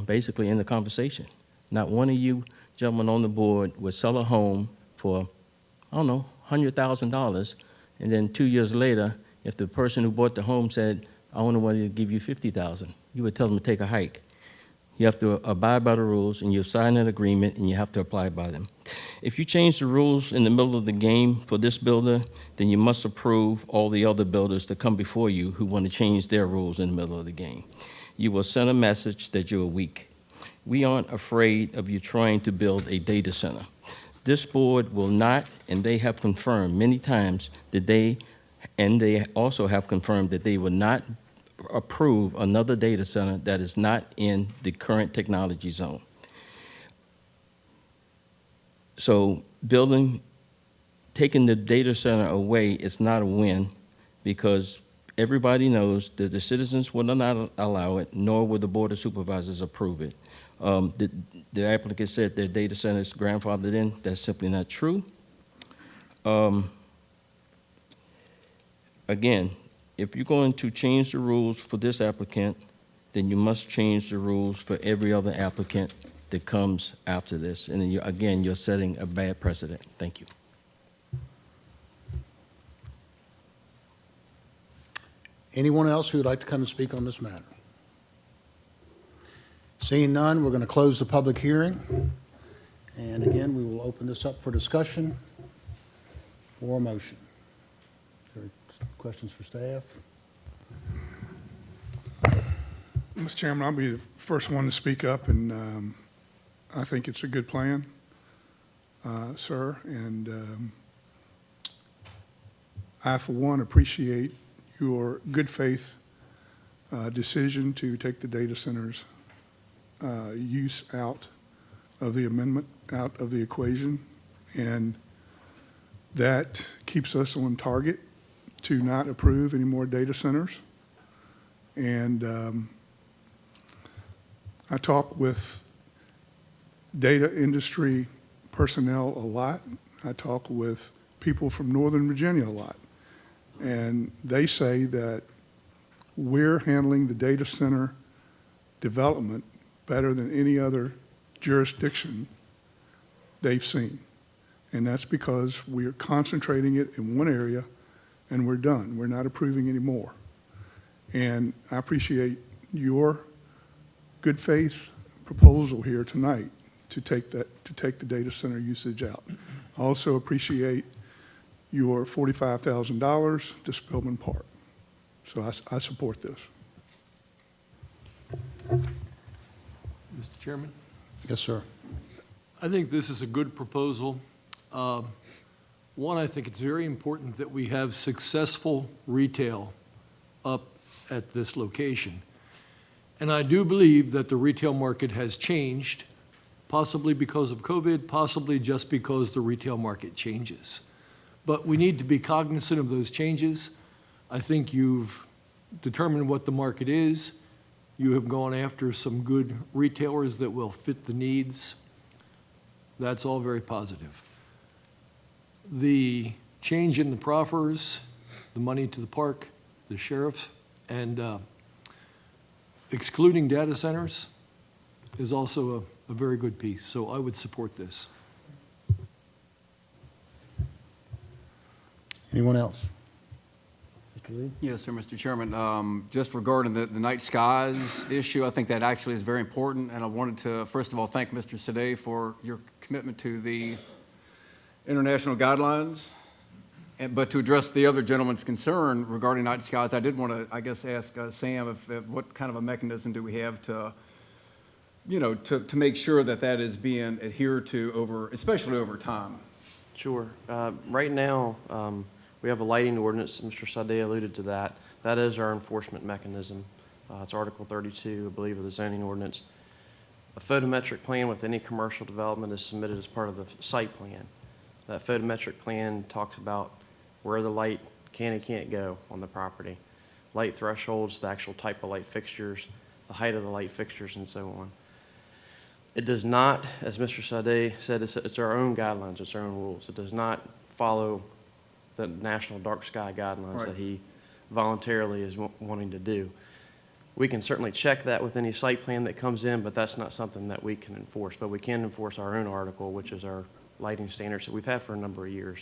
basically in the conversation. Not one of you gentlemen on the board would sell a home for, I don't know, $100,000, and then 2 years later, if the person who bought the home said, I only wanted to give you $50,000, you would tell them to take a hike. You have to abide by the rules, and you sign an agreement, and you have to apply by them. If you change the rules in the middle of the game for this builder, then you must approve all the other builders that come before you who want to change their rules in the middle of the game. You will send a message that you're weak. We aren't afraid of you trying to build a data center. This board will not, and they have confirmed many times that they also have confirmed that they will not approve another data center that is not in the current technology zone. So taking the data center away is not a win, because everybody knows that the citizens will not allow it, nor will the Board of Supervisors approve it. The applicant said their data center is grandfathered in. That's simply not true. Again, if you're going to change the rules for this applicant, then you must change the rules for every other applicant that comes after this. And then again, you're setting a bad precedent. Thank you. Anyone else who would like to come and speak on this matter? Seeing none, we're going to close the public hearing. And again, we will open this up for discussion or a motion. Questions for staff? Mr. Chairman, I'll be the first one to speak up, and I think it's a good plan, sir. And I, for one, appreciate your good faith decision to take the data centers use out of the amendment, out of the equation, and that keeps us on target to not approve any more data centers. And I talk with data industry personnel a lot. I talk with people from Northern Virginia a lot. And they say that we're handling the data center development better than any other jurisdiction they've seen. And that's because we are concentrating it in one area, and we're done. We're not approving any more. And I appreciate your good faith proposal here tonight to take the data center usage out. I also appreciate your $45,000 to Spillman Park. So I support this. Mr. Chairman? Yes, sir. I think this is a good proposal. One, I think it's very important that we have successful retail up at this location. And I do believe that the retail market has changed, possibly because of COVID, possibly just because the retail market changes. But we need to be cognizant of those changes. I think you've determined what the market is. You have gone after some good retailers that will fit the needs. That's all very positive. The change in the proffers, the money to the park, the sheriff, and excluding data centers is also a very good piece, so I would support this. Anyone else? Mr. Lee? Yes, sir, Mr. Chairman. Just regarding the night skies issue, I think that actually is very important, and I wanted to, first of all, thank Mr. Sadeh for your commitment to the international guidelines. But to address the other gentleman's concern regarding night skies, I did want to, I guess, ask Sam if what kind of a mechanism do we have to, you know, to make sure that that is being adhered to especially over time? Sure. Right now, we have a lighting ordinance. Mr. Sadeh alluded to that. That is our enforcement mechanism. It's Article 32, I believe, of the zoning ordinance. A photometric plan with any commercial development is submitted as part of the site plan. That photometric plan talks about where the light can and can't go on the property, light thresholds, the actual type of light fixtures, the height of the light fixtures, and so on. It does not, as Mr. Sadeh said, it's our own guidelines, it's our own rules. It does not follow the national dark sky guidelines that he voluntarily is wanting to do. We can certainly check that with any site plan that comes in, but that's not something that we can enforce. But we can enforce our own article, which is our lighting standards that we've had for a number of years.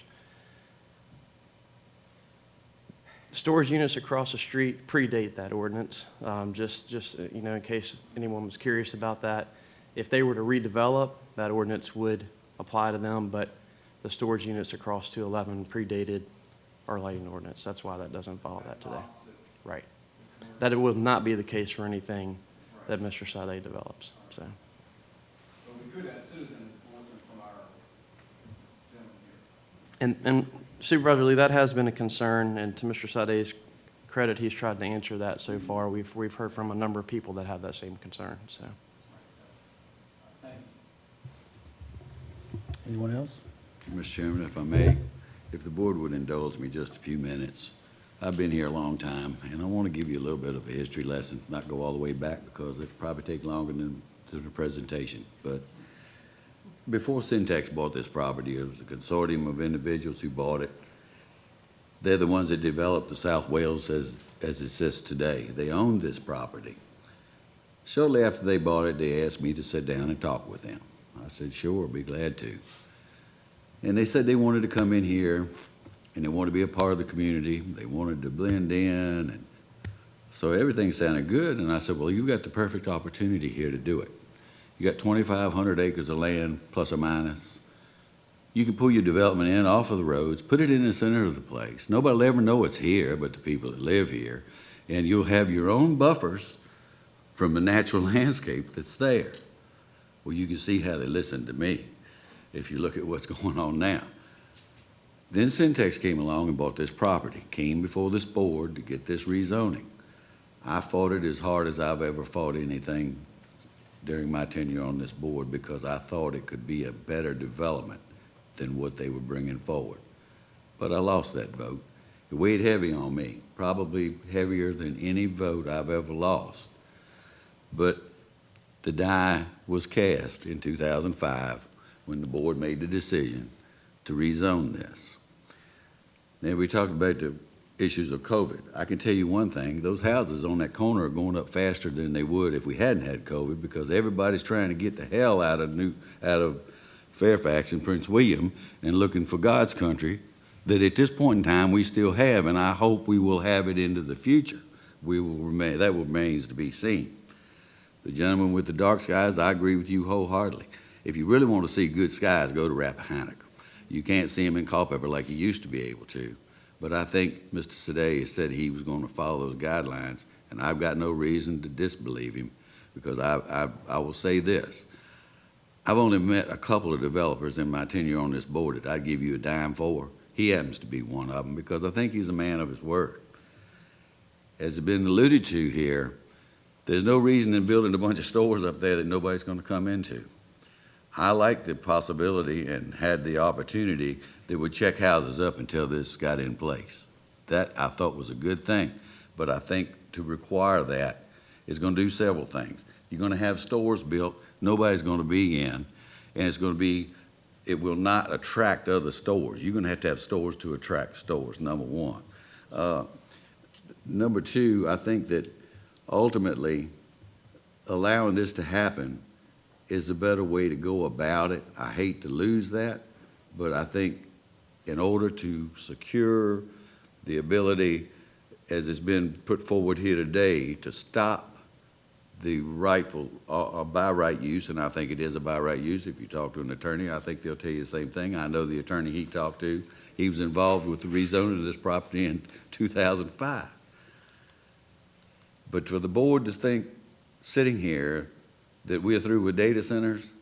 Storage units across the street predate that ordinance. Just you know, in case anyone was curious about that, if they were to redevelop, that ordinance would apply to them, but the storage units across 211 predated our lighting ordinance. That's why that doesn't follow that today. Right. That it will not be the case for anything that Mr. Sadeh develops. So. We could have citizen enforcement from our gentleman here. And Supervisor Lee, that has been a concern, and to Mr. Sadeh's credit, he's tried to answer that so far. We've heard from a number of people that have that same concern. So. Anyone else? Mr. Chairman, if I may, if the board would indulge me just a few minutes. I've been here a long time, and I want to give you a little bit of a history lesson, not go all the way back because it'd probably take longer than the presentation. But before Syntax bought this property, it was a consortium of individuals who bought it. They're the ones that developed the South Wales as it exists today. They owned this property. Shortly after they bought it, they asked me to sit down and talk with them. I said, sure, I'll be glad to. And they said they wanted to come in here and they wanted to be a part of the community. They wanted to blend in. And so everything sounded good. And I said, well, you've got the perfect opportunity here to do it. You got 2,500 acres of land, plus or minus. You can pull your development in off of the roads, put it in the center of the place. Nobody will ever know it's here but the people that live here. And you'll have your own buffers from the natural landscape that's there. Well, you can see how they listened to me if you look at what's going on now. Then Syntax came along and bought this property, came before this board to get this rezoning. I fought it as hard as I've ever fought anything during my tenure on this board because I thought it could be a better development than what they were bringing forward. But I lost that vote. It weighed heavy on me, probably heavier than any vote I've ever lost. But the die was cast in 2005 when the board made the decision to rezone this. Then we talked about the issues of COVID. I can tell you one thing, those houses on that corner are going up faster than they would if we hadn't had COVID because everybody's trying to get the hell out of Fairfax and Prince William and looking for God's country that at this point in time we still have, and I hope we will have it into the future. That remains to be seen. The gentleman with the dark skies, I agree with you wholeheartedly. If you really want to see good skies, go to Rappahannock. You can't see them in Culpeper like you used to be able to. But I think Mr. Sadeh said he was going to follow those guidelines, and I've got no reason to disbelieve him because I will say this. I've only met a couple of developers in my tenure on this board that I'd give you a dime for. He happens to be one of them because I think he's a man of his word. As has been alluded to here, there's no reason in building a bunch of stores up there that nobody's going to come into. I like the possibility and had the opportunity that would check houses up until this got in place. That I thought was a good thing, but I think to require that is going to do several things. You're going to have stores built nobody's going to be in, and it will not attract other stores. You're going to have stores to attract stores, number one. Number two, I think that ultimately allowing this to happen is a better way to go about it. I hate to lose that, but I think in order to secure the ability, as it's been put forward here today, to stop the rightful, by right use, and I think it is a by right use. If you talk to an attorney, I think they'll tell you the same thing. I know the attorney he talked to, he was involved with the rezoning of this property in 2005. But for the board to think, sitting here, that we're through with data centers,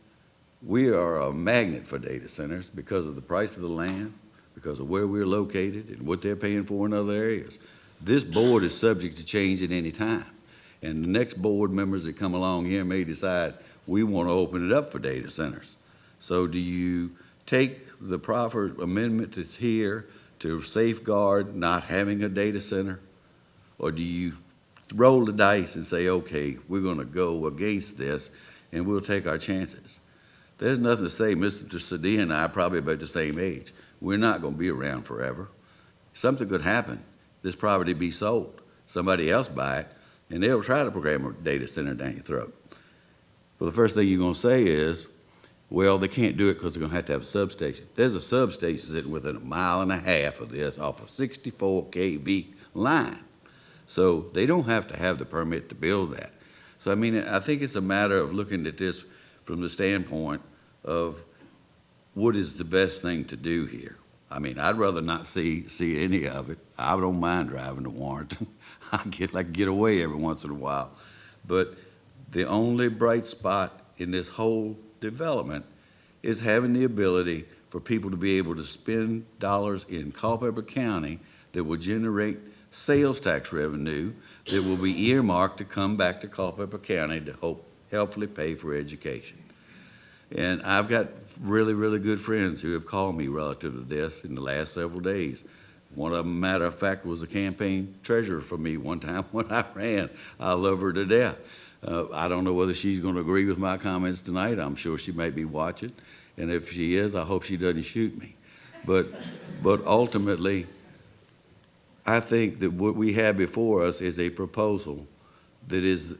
we are a magnet for data centers because of the price of the land, because of where we're located and what they're paying for in other areas. This board is subject to change at any time. And the next board members that come along here may decide we want to open it up for data centers. So do you take the proper amendment that's here to safeguard not having a data center? Or do you roll the dice and say, okay, we're going to go against this and we'll take our chances? There's nothing to say. Mr. Sadie and I are probably about the same age. We're not going to be around forever. Something could happen. This property be sold. Somebody else buy it, and they'll try to program a data center down your throat. Well, the first thing you're going to say is, well, they can't do it because they're going to have a substation. There's a substation sitting within 1.5 miles of this off a 64 kV line. So they don't have to have the permit to build that. So, I mean, I think it's a matter of looking at this from the standpoint of what is the best thing to do here. I mean, I'd rather not see any of it. I don't mind driving to Warrenton. I get away every once in a while. But the only bright spot in this whole development is having the ability for people to be able to spend dollars in Culpeper County that will generate sales tax revenue that will be earmarked to come back to Culpeper County to helpfully pay for education. And I've got really, really good friends who have called me relative to this in the last several days. One of them, matter of fact, was a campaign treasurer for me one time when I ran. I love her to death. I don't know whether she's going to agree with my comments tonight. I'm sure she may be watching. And if she is, I hope she doesn't shoot me. But ultimately, I think that what we have before us is a proposal that is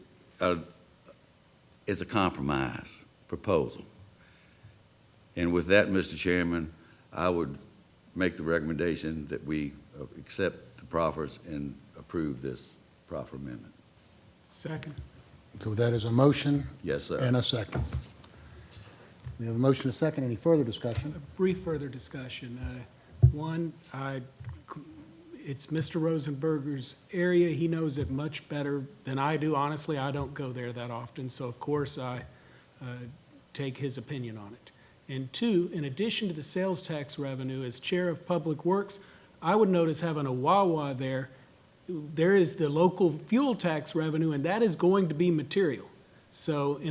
it's a compromise proposal. And with that, Mr. Chairman, I would make the recommendation that we accept the proffers and approve this proffer amendment. Second. So that is a motion? Yes, sir. And a second. We have a motion and a second. Any further discussion? A brief further discussion. One, it's Mr. Rosenberger's area. He knows it much better than I do. Honestly, I don't go there that often, so of course I take his opinion on it. And two, in addition to the sales tax revenue, as Chair of Public Works, I would notice having a Wawa there, there is the local fuel tax revenue, and that is going to be material. So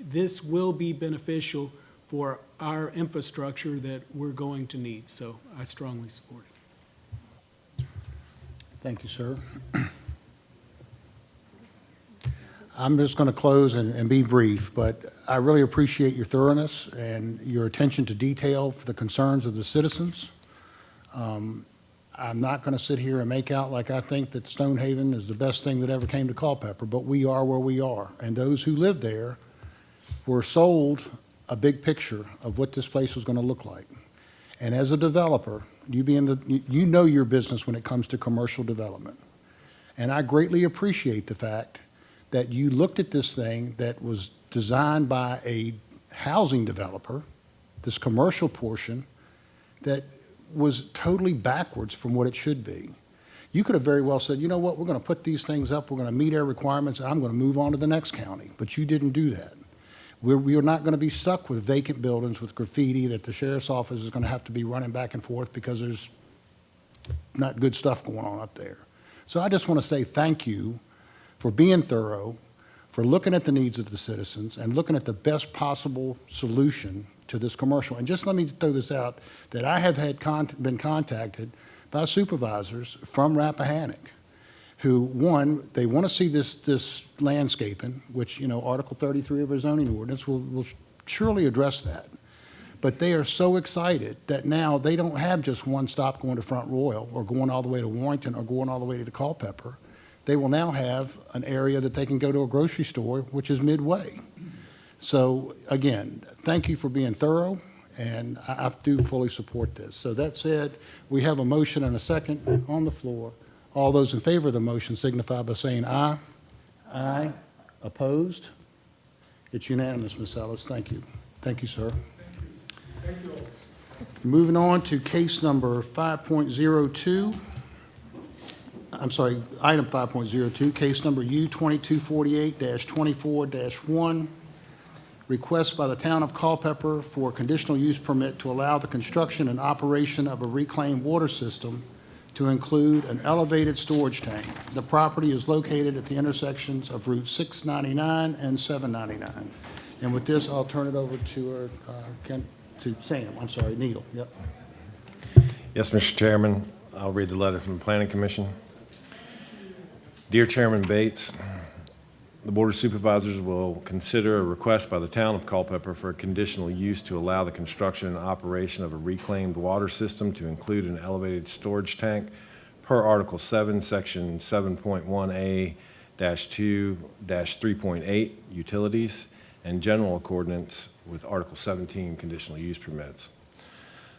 this will be beneficial for our infrastructure that we're going to need. So I strongly support it. Thank you, sir. I'm just going to close and be brief, but I really appreciate your thoroughness and your attention to detail for the concerns of the citizens. I'm not going to sit here and make out like I think that Stonehaven is the best thing that ever came to Culpeper, but we are where we are. And those who live there were sold a big picture of what this place was going to look like. And as a developer, you know your business when it comes to commercial development. And I greatly appreciate the fact that you looked at this thing that was designed by a housing developer, this commercial portion, that was totally backwards from what it should be. You could have very well said, you know what, we're going to put these things up, we're going to meet our requirements, and I'm going to move on to the next county. But you didn't do that. We are not going to be stuck with vacant buildings with graffiti that the sheriff's office is going to have to be running back and forth because there's not good stuff going on up there. So I just want to say thank you for being thorough, for looking at the needs of the citizens and looking at the best possible solution to this commercial. And just let me throw this out, that I have been contacted by supervisors from Rappahannock who, one, they want to see this landscaping, which, you know, Article 33 of our zoning ordinance will surely address that. But they are so excited that now they don't have just one stop going to Front Royal or going all the way to Warrenton or going all the way to Culpeper. They will now have an area that they can go to a grocery store, which is midway. So again, thank you for being thorough, and I do fully support this. So that said, we have a motion and a second on the floor. All those in favor of the motion signify by saying aye. Aye. Opposed? It's unanimous, Ms. Ellis. Thank you. Thank you, sir. Thank you all. Moving on to case number 5.02. I'm sorry, item 5.02, case number U2248-24-1. Request by the town of Culpeper for a conditional use permit to allow the construction and operation of a reclaimed water system to include an elevated storage tank. The property is located at the intersections of Route 699 and 799. And with this, I'll turn it over to Neil. Yep. Yes, Mr. Chairman, I'll read the letter from the Planning Commission. Dear Chairman Bates, the Board of Supervisors will consider a request by the town of Culpeper for a conditional use to allow the construction and operation of a reclaimed water system to include an elevated storage tank per Article 7, Section 7.1A-2-3.8, Utilities, and general accordance with Article 17, Conditional Use Permits.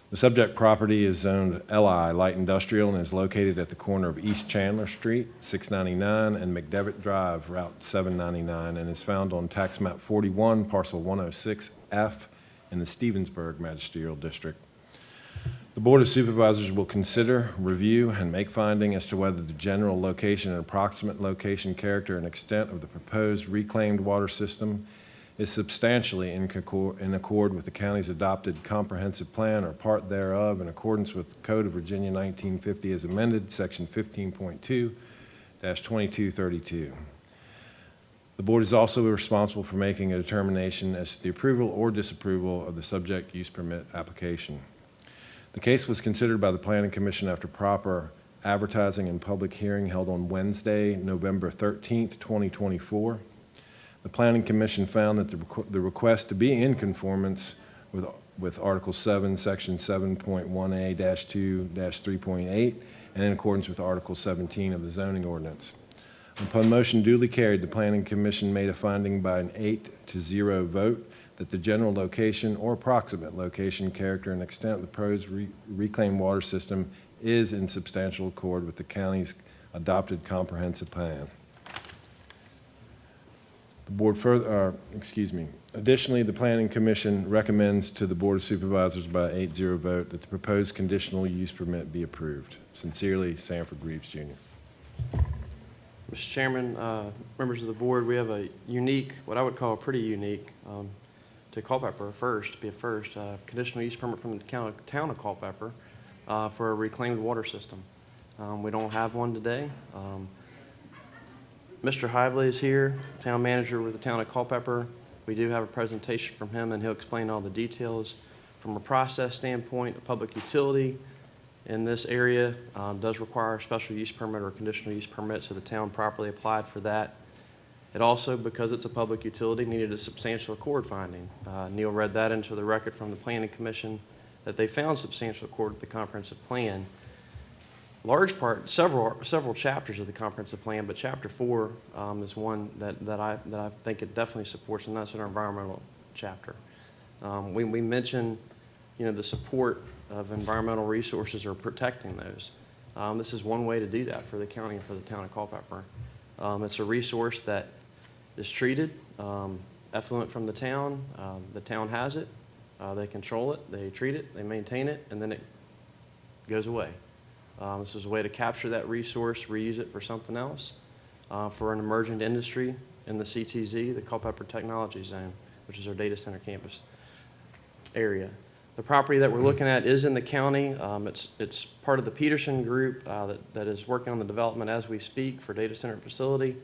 The subject property is zoned LI, Light Industrial, and is located at the corner of East Chandler Street, 699, and McDevitt Drive, Route 799, and is found on Tax Map 41, Parcel 106F in the Stevensburg Magisterial District. The Board of Supervisors will consider, review, and make finding as to whether the general location and approximate location, character, and extent of the proposed reclaimed water system is substantially in accord with the county's adopted comprehensive plan or part thereof in accordance with Code of Virginia 1950 as amended, Section 15.2-2232. The board is also responsible for making a determination as to the approval or disapproval of the subject use permit application. The case was considered by the Planning Commission after proper advertising and public hearing held on Wednesday, November 13th, 2024. The Planning Commission found that the request to be in conformance with Article 7, Section 7.1A-2-3.8, and in accordance with Article 17 of the zoning ordinance. Upon motion duly carried, the Planning Commission made a finding by an 8-0 vote that the general location or approximate location, character, and extent of the proposed reclaimed water system is in substantial accord with the county's adopted comprehensive plan. The board additionally, the Planning Commission recommends to the Board of Supervisors by 8-0 vote that the proposed conditional use permit be approved. Sincerely, Sanford Reeves, Jr. Mr. Chairman, members of the board, we have a unique, what I would call a pretty unique, to Culpeper, be a first, conditional use permit from the town of Culpeper for a reclaimed water system. We don't have one today. Mr. Hively is here, town manager with the town of Culpeper. We do have a presentation from him, and he'll explain all the details. From a process standpoint, a public utility in this area does require a special use permit or a conditional use permit, so the town properly applied for that. It also, because it's a public utility, needed a substantial accord finding. Neil read that into the record from the Planning Commission, that they found substantial accord with the comprehensive plan. Large part, several chapters of the comprehensive plan, but chapter 4 is one that I think it definitely supports, and that's an environmental chapter. We mentioned, the support of environmental resources or protecting those. This is one way to do that for the county and for the town of Culpeper. It's a resource that is treated, effluent from the town has it, they control it, they treat it, they maintain it, and then it goes away. This is a way to capture that resource, reuse it for something else, for an emergent industry in the CTZ, the Culpeper Technology Zone, which is our data center campus area. The property that we're looking at is in the county. It's part of the Peterson Group that is working on the development as we speak for data center facility.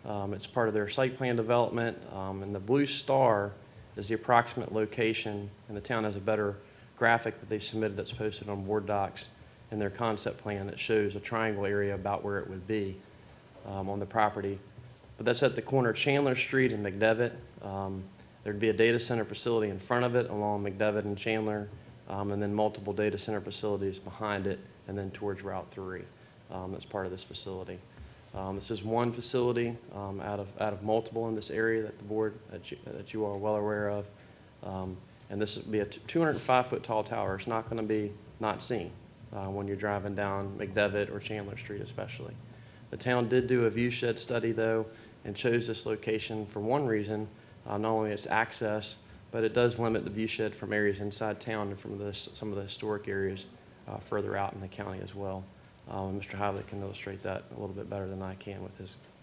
It's part of their site plan development, and the blue star is the approximate location, and the town has a better graphic that they submitted that's posted on board docs in their concept plan that shows a triangle area about where it would be on the property. But that's at the corner of Chandler Street and McDevitt. There'd be a data center facility in front of it along McDevitt and Chandler, and then multiple data center facilities behind it, and then towards Route 3. That's part of this facility. This is one facility out of multiple in this area that the board, that you are well aware of. And this would be a 205-foot tall tower. It's not going to be not seen when you're driving down McDevitt or Chandler Street especially. The town did do a view shed study, though, and chose this location for one reason, not only its access, but it does limit the view shed from areas inside town and from some of the historic areas further out in the county as well. Mr. Hively can illustrate that a little bit better than I can with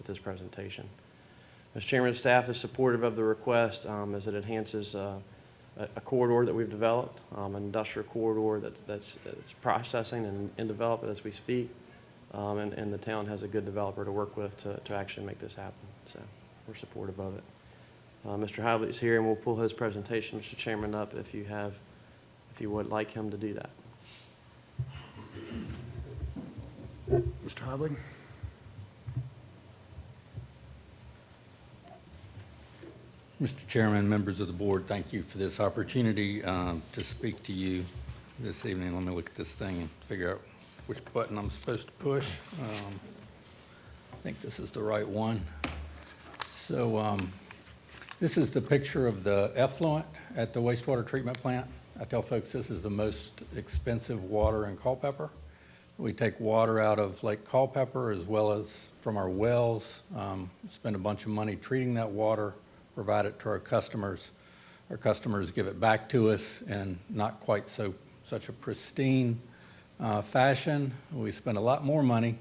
his presentation. Mr. Chairman, staff is supportive of the request as it enhances a corridor that we've developed, an industrial corridor that's processing and in development as we speak. And the town has a good developer to work with to actually make this happen. So we're supportive of it. Mr. Hively is here, and we'll pull his presentation, Mr. Chairman, up if you would like him to do that. Mr. Hively? Mr. Chairman, members of the board, thank you for this opportunity to speak to you this evening. Let me look at this thing and figure out which button I'm supposed to push. I think this is the right one. So this is the picture of the effluent at the wastewater treatment plant. I tell folks this is the most expensive water in Culpeper. We take water out of Lake Culpeper as well as from our wells, spend a bunch of money treating that water, provide it to our customers. Our customers give it back to us in not quite such a pristine fashion. We spend a lot more money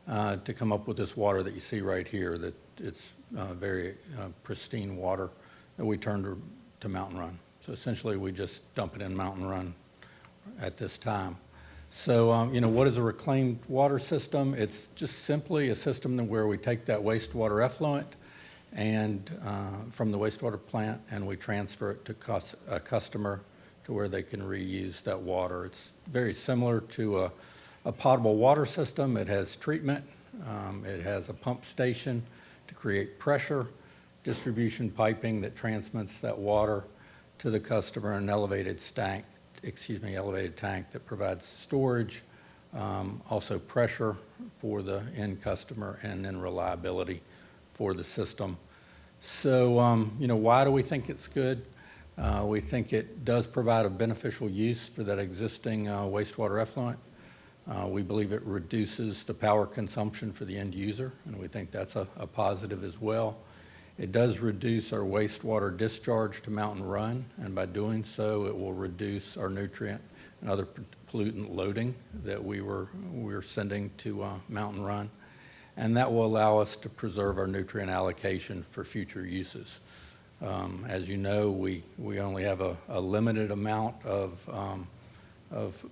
to come up with this water that you see right here, that it's very pristine water that we turn to Mountain Run. So essentially we just dump it in Mountain Run at this time. So, what is a reclaimed water system? It's just simply a system where we take that wastewater effluent and from the wastewater plant and we transfer it to a customer to where they can reuse that water. It's very similar to a potable water system. It has treatment. It has a pump station to create pressure, distribution piping that transmits that water to the customer, and an elevated tank that provides storage, also pressure for the end customer, and then reliability for the system. So, why do we think it's good? We think it does provide a beneficial use for that existing wastewater effluent. We believe it reduces the power consumption for the end user, and we think that's a positive as well. It does reduce our wastewater discharge to Mountain Run, and by doing so, it will reduce our nutrient and other pollutant loading that we're sending to Mountain Run. And that will allow us to preserve our nutrient allocation for future uses. As you know, we only have a limited amount of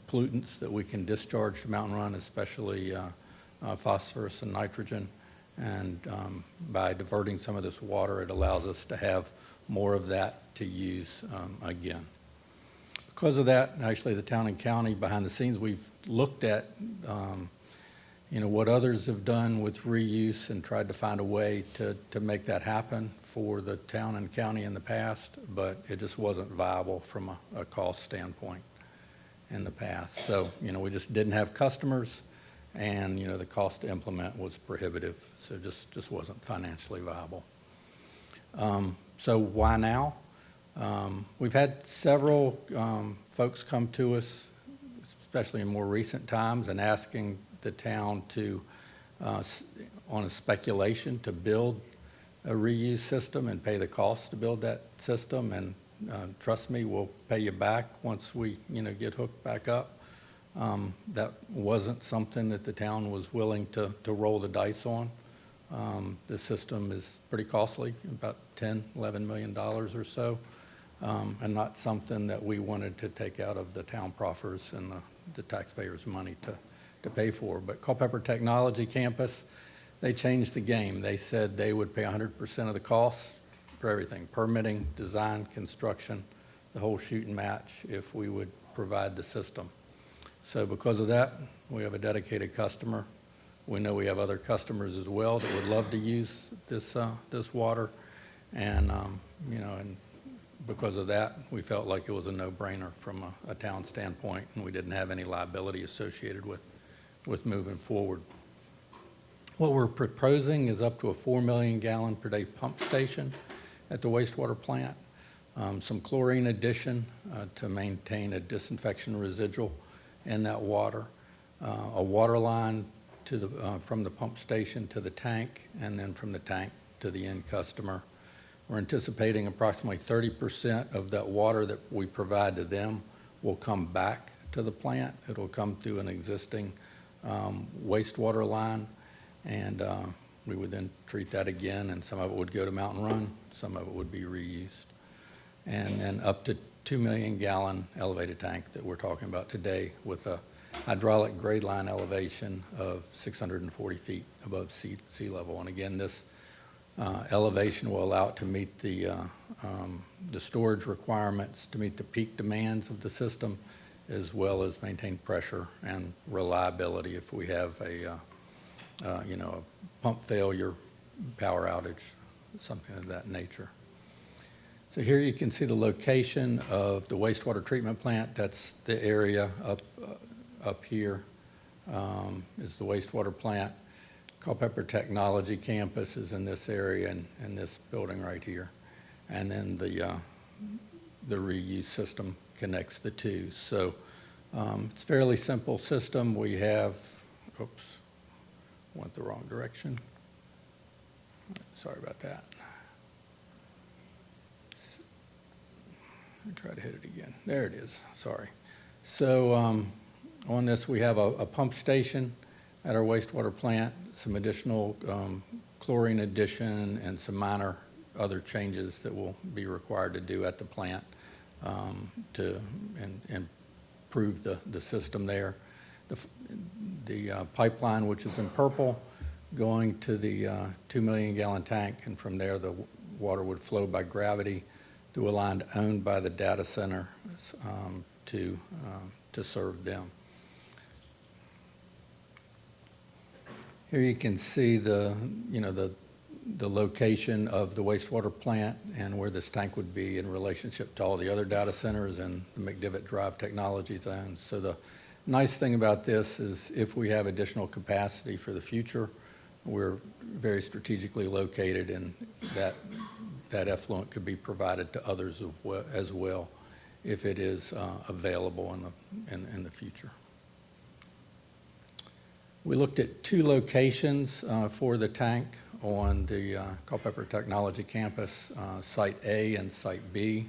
pollutants that we can discharge to Mountain Run, especially phosphorus and nitrogen. And by diverting some of this water, it allows us to have more of that to use again. Because of that, actually the town and county behind the scenes, we've looked at what others have done with reuse and tried to find a way to make that happen for the town and county in the past, but it just wasn't viable from a cost standpoint in the past. So, we just didn't have customers, and, the cost to implement was prohibitive, so just wasn't financially viable. So why now? We've had several folks come to us, especially in more recent times, and asking the town to, on a speculation, to build a reuse system and pay the cost to build that system. And trust me, we'll pay you back once we, get hooked back up. That wasn't something that the town was willing to roll the dice on. The system is pretty costly, about $10, $11 million or so, and not something that we wanted to take out of the town proffers and the taxpayers' money to pay for. But Culpeper Technology Campus, they changed the game. They said they would pay 100% of the costs for everything, permitting, design, construction, the whole shoot and match, if we would provide the system. So because of that, we have a dedicated customer. We know we have other customers as well that would love to use this water, and and because of that, we felt like it was a no-brainer from a town standpoint, and we didn't have any liability associated with moving forward. What we're proposing is up to a 4 million gallon per day pump station at the wastewater plant. Some chlorine addition to maintain a disinfection residual in that water. A water line to the, from the pump station to the tank, and then from the tank to the end customer. We're anticipating approximately 30% of that water that we provide to them will come back to the plant. It'll come through an existing wastewater line, and we would then treat that again, and some of it would go to Mountain Run, some of it would be reused. And then up to 2 million gallon elevated tank that we're talking about today with a hydraulic grade line elevation of 640 feet above sea level. And again, this elevation will allow it to meet the storage requirements, to meet the peak demands of the system, as well as maintain pressure and reliability if we have a pump failure, power outage, something of that nature. So here you can see the location of the wastewater treatment plant. That's the area up here is the wastewater plant. Culpeper Technology Campus is in this area and this building right here. And then the reuse system connects the two. So it's a fairly simple system. We have, oops, went the wrong direction. Sorry about that. I'll try to hit it again. There it is, sorry. So on this, we have a pump station at our wastewater plant, some additional chlorine addition, and some minor other changes that will be required to do at the plant to improve the system there. The pipeline, which is in purple, going to the 2 million gallon tank, and from there the water would flow by gravity through a line owned by the data center to serve them. Here you can see the location of the wastewater plant and where this tank would be in relationship to all the other data centers in the McDivitt Drive technology zone. So the nice thing about this is if we have additional capacity for the future, we're very strategically located, and that effluent could be provided to others as well if it is available in the future. We looked at two locations for the tank on the Culpeper Technology Campus, Site A and Site B.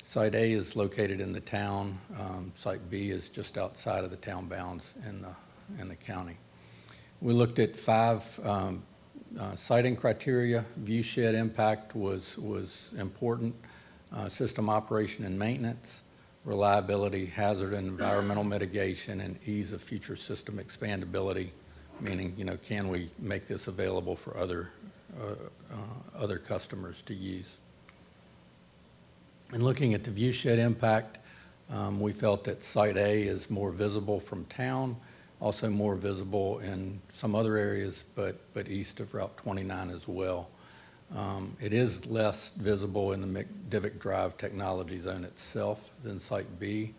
Site A is located in the town. Site B is just outside of the town bounds in the county. We looked at 5 siting criteria. View shed impact was important. System operation and maintenance, reliability, hazard and environmental mitigation, and ease of future system expandability, meaning, can we make this available for other customers to use? And looking at the view shed impact, we felt that Site A is more visible from town, also more visible in some other areas, but east of Route 29 as well. It is less visible in the McDivitt Drive technology zone itself than Site B,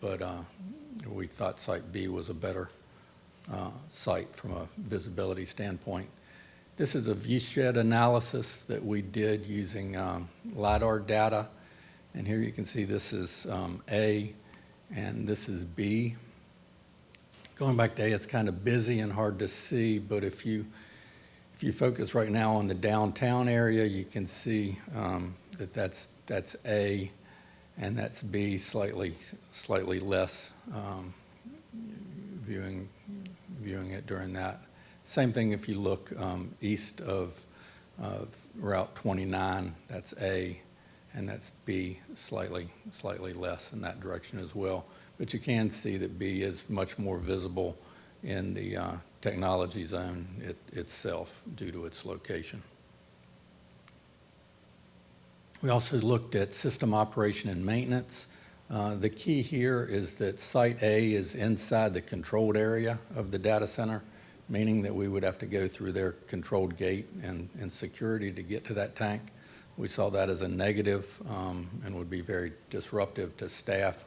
but we thought Site B was a better site from a visibility standpoint. This is a viewshed analysis that we did using LiDAR data, and here you can see this is A and this is B. Going back to A, it's kind of busy and hard to see, but if you focus right now on the downtown area, you can see that that's A, and that's B, slightly less viewing it during that. Same thing if you look east of Route 29, that's A, and that's B, slightly less in that direction as well. But you can see that B is much more visible in the technology zone itself due to its location. We also looked at system operation and maintenance. The key here is that Site A is inside the controlled area of the data center, meaning that we would have to go through their controlled gate and security to get to that tank. We saw that as a negative and would be very disruptive to staff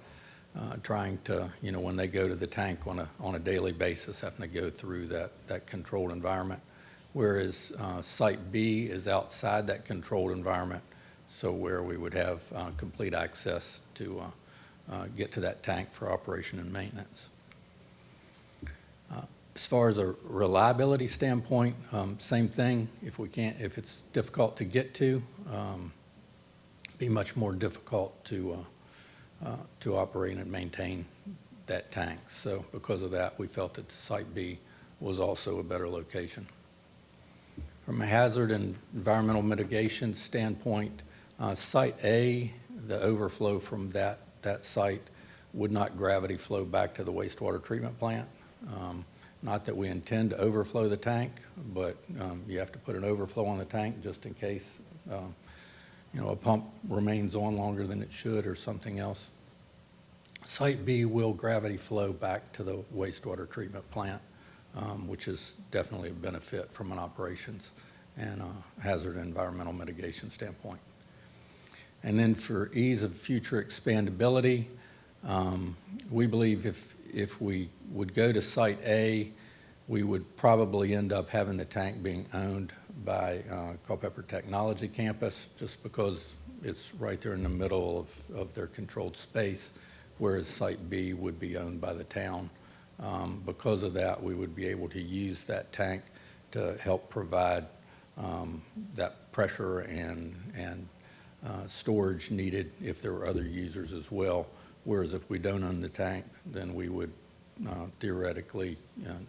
trying to, when they go to the tank on a daily basis, having to go through that controlled environment. Whereas Site B is outside that controlled environment, so where we would have complete access to get to that tank for operation and maintenance. As far as a reliability standpoint, same thing. If it's difficult to get to, be much more difficult to operate and maintain that tank. So because of that, we felt that Site B was also a better location. From a hazard and environmental mitigation standpoint, Site A, the overflow from that site would not gravity flow back to the wastewater treatment plant. Not that we intend to overflow the tank, but you have to put an overflow on the tank just in case a pump remains on longer than it should or something else. Site B will gravity flow back to the wastewater treatment plant, which is definitely a benefit from an operations and hazard and environmental mitigation standpoint. And then for ease of future expandability, we believe if we would go to Site A, we would probably end up having the tank being owned by Culpeper Technology Campus, just because it's right there in the middle of their controlled space, whereas Site B would be owned by the town. Because of that, we would be able to use that tank to help provide that pressure and storage needed if there were other users as well. Whereas if we don't own the tank, then we would theoretically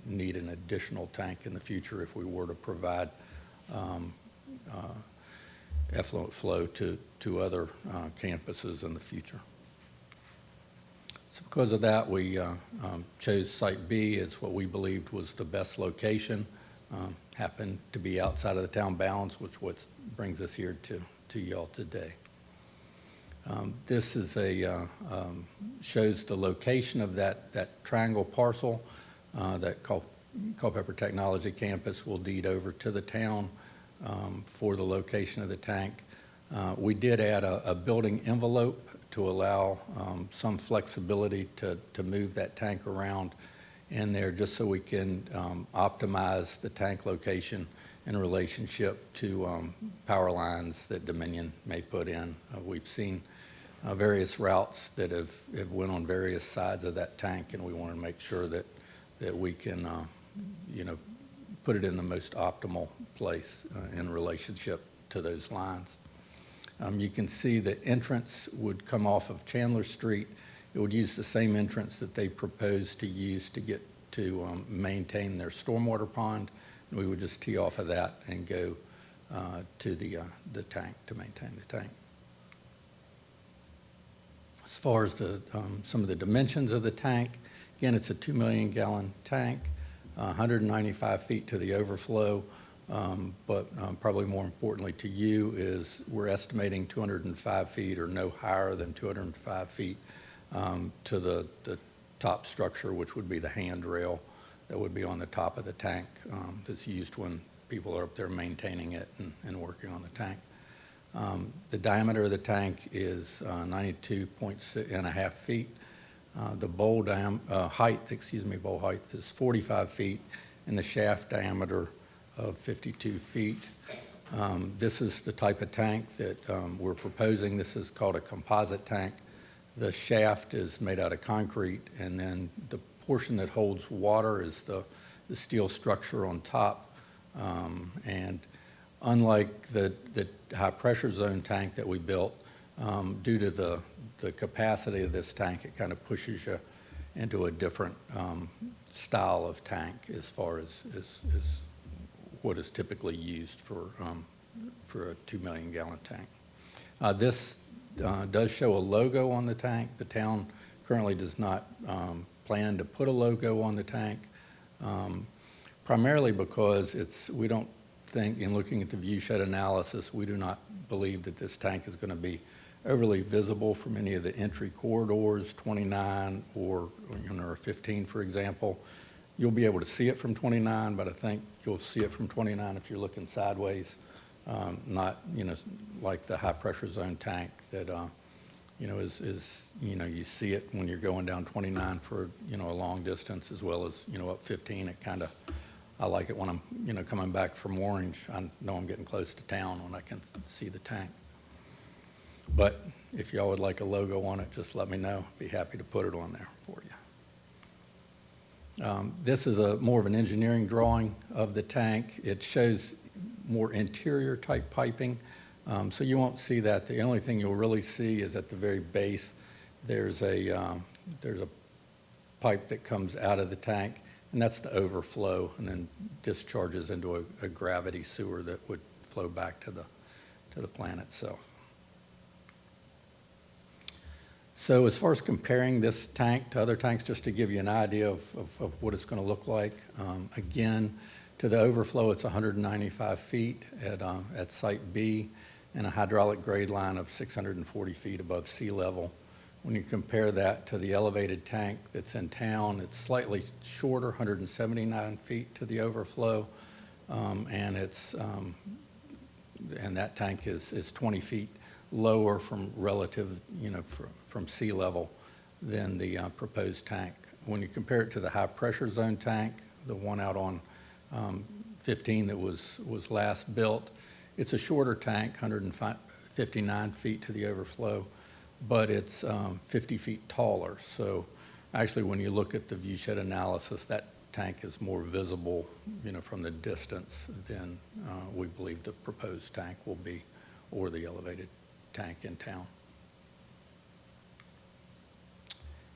need an additional tank in the future if we were to provide effluent flow to other campuses in the future. So because of that, we chose Site B as what we believed was the best location. Happened to be outside of the town bounds, which what brings us here to y'all today. This is shows the location of that triangle parcel that Culpeper Technology Campus will deed over to the town for the location of the tank. We did add a building envelope to allow some flexibility to move that tank around in there, just so we can optimize the tank location in relationship to power lines that Dominion may put in. We've seen various routes that have went on various sides of that tank, and we want to make sure that we can put it in the most optimal place in relationship to those lines. You can see the entrance would come off of Chandler Street. It would use the same entrance that they proposed to use to get to maintain their stormwater pond. And we would just tee off of that and go to the tank to maintain the tank. As far as some of the dimensions of the tank, again, it's a 2 million gallon tank, 195 feet to the overflow. But probably more importantly to you is we're estimating 205 feet or no higher than 205 feet to the top structure, which would be the handrail that would be on the top of the tank that's used when people are up there maintaining it and working on the tank. The diameter of the tank is 92.5 feet. The bowl height is 45 feet, and the shaft diameter of 52 feet. This is the type of tank that we're proposing. This is called a composite tank. The shaft is made out of concrete, and then the portion that holds water is the steel structure on top. And unlike the high pressure zone tank that we built, due to the capacity of this tank, it kind of pushes you into a different style of tank as far as what is typically used for a 2 million gallon tank. This does show a logo on the tank. The town currently does not plan to put a logo on the tank, primarily because we don't think, in looking at the view shed analysis, we do not believe that this tank is going to be overly visible from any of the entry corridors, 29 or 15, for example. You'll be able to see it from 29, but I think you'll see it from 29 if you're looking sideways, not like the high pressure zone tank that you see it when you're going down 29 for, a long distance as well as, up 15. It kind of, I like it when I'm, coming back from Orange. I know I'm getting close to town when I can see the tank. But if y'all would like a logo on it, just let me know. Be happy to put it on there for you. This is more of an engineering drawing of the tank. It shows more interior type piping, so you won't see that. The only thing you'll really see is at the very base, there's a pipe that comes out of the tank, and that's the overflow, and then discharges into a gravity sewer that would flow back to the plant itself. So as far as comparing this tank to other tanks, just to give you an idea of what it's going to look like, again, to the overflow, it's 195 feet at Site B and a hydraulic grade line of 640 feet above sea level. When you compare that to the elevated tank that's in town, it's slightly shorter, 179 feet to the overflow, and that tank is 20 feet lower from relative, from sea level than the proposed tank. When you compare it to the high pressure zone tank, the one out on 15 that was last built, it's a shorter tank, 159 feet to the overflow, but it's 50 feet taller. So actually, when you look at the view shed analysis, that tank is more visible, from the distance than we believe the proposed tank will be, or the elevated tank in town.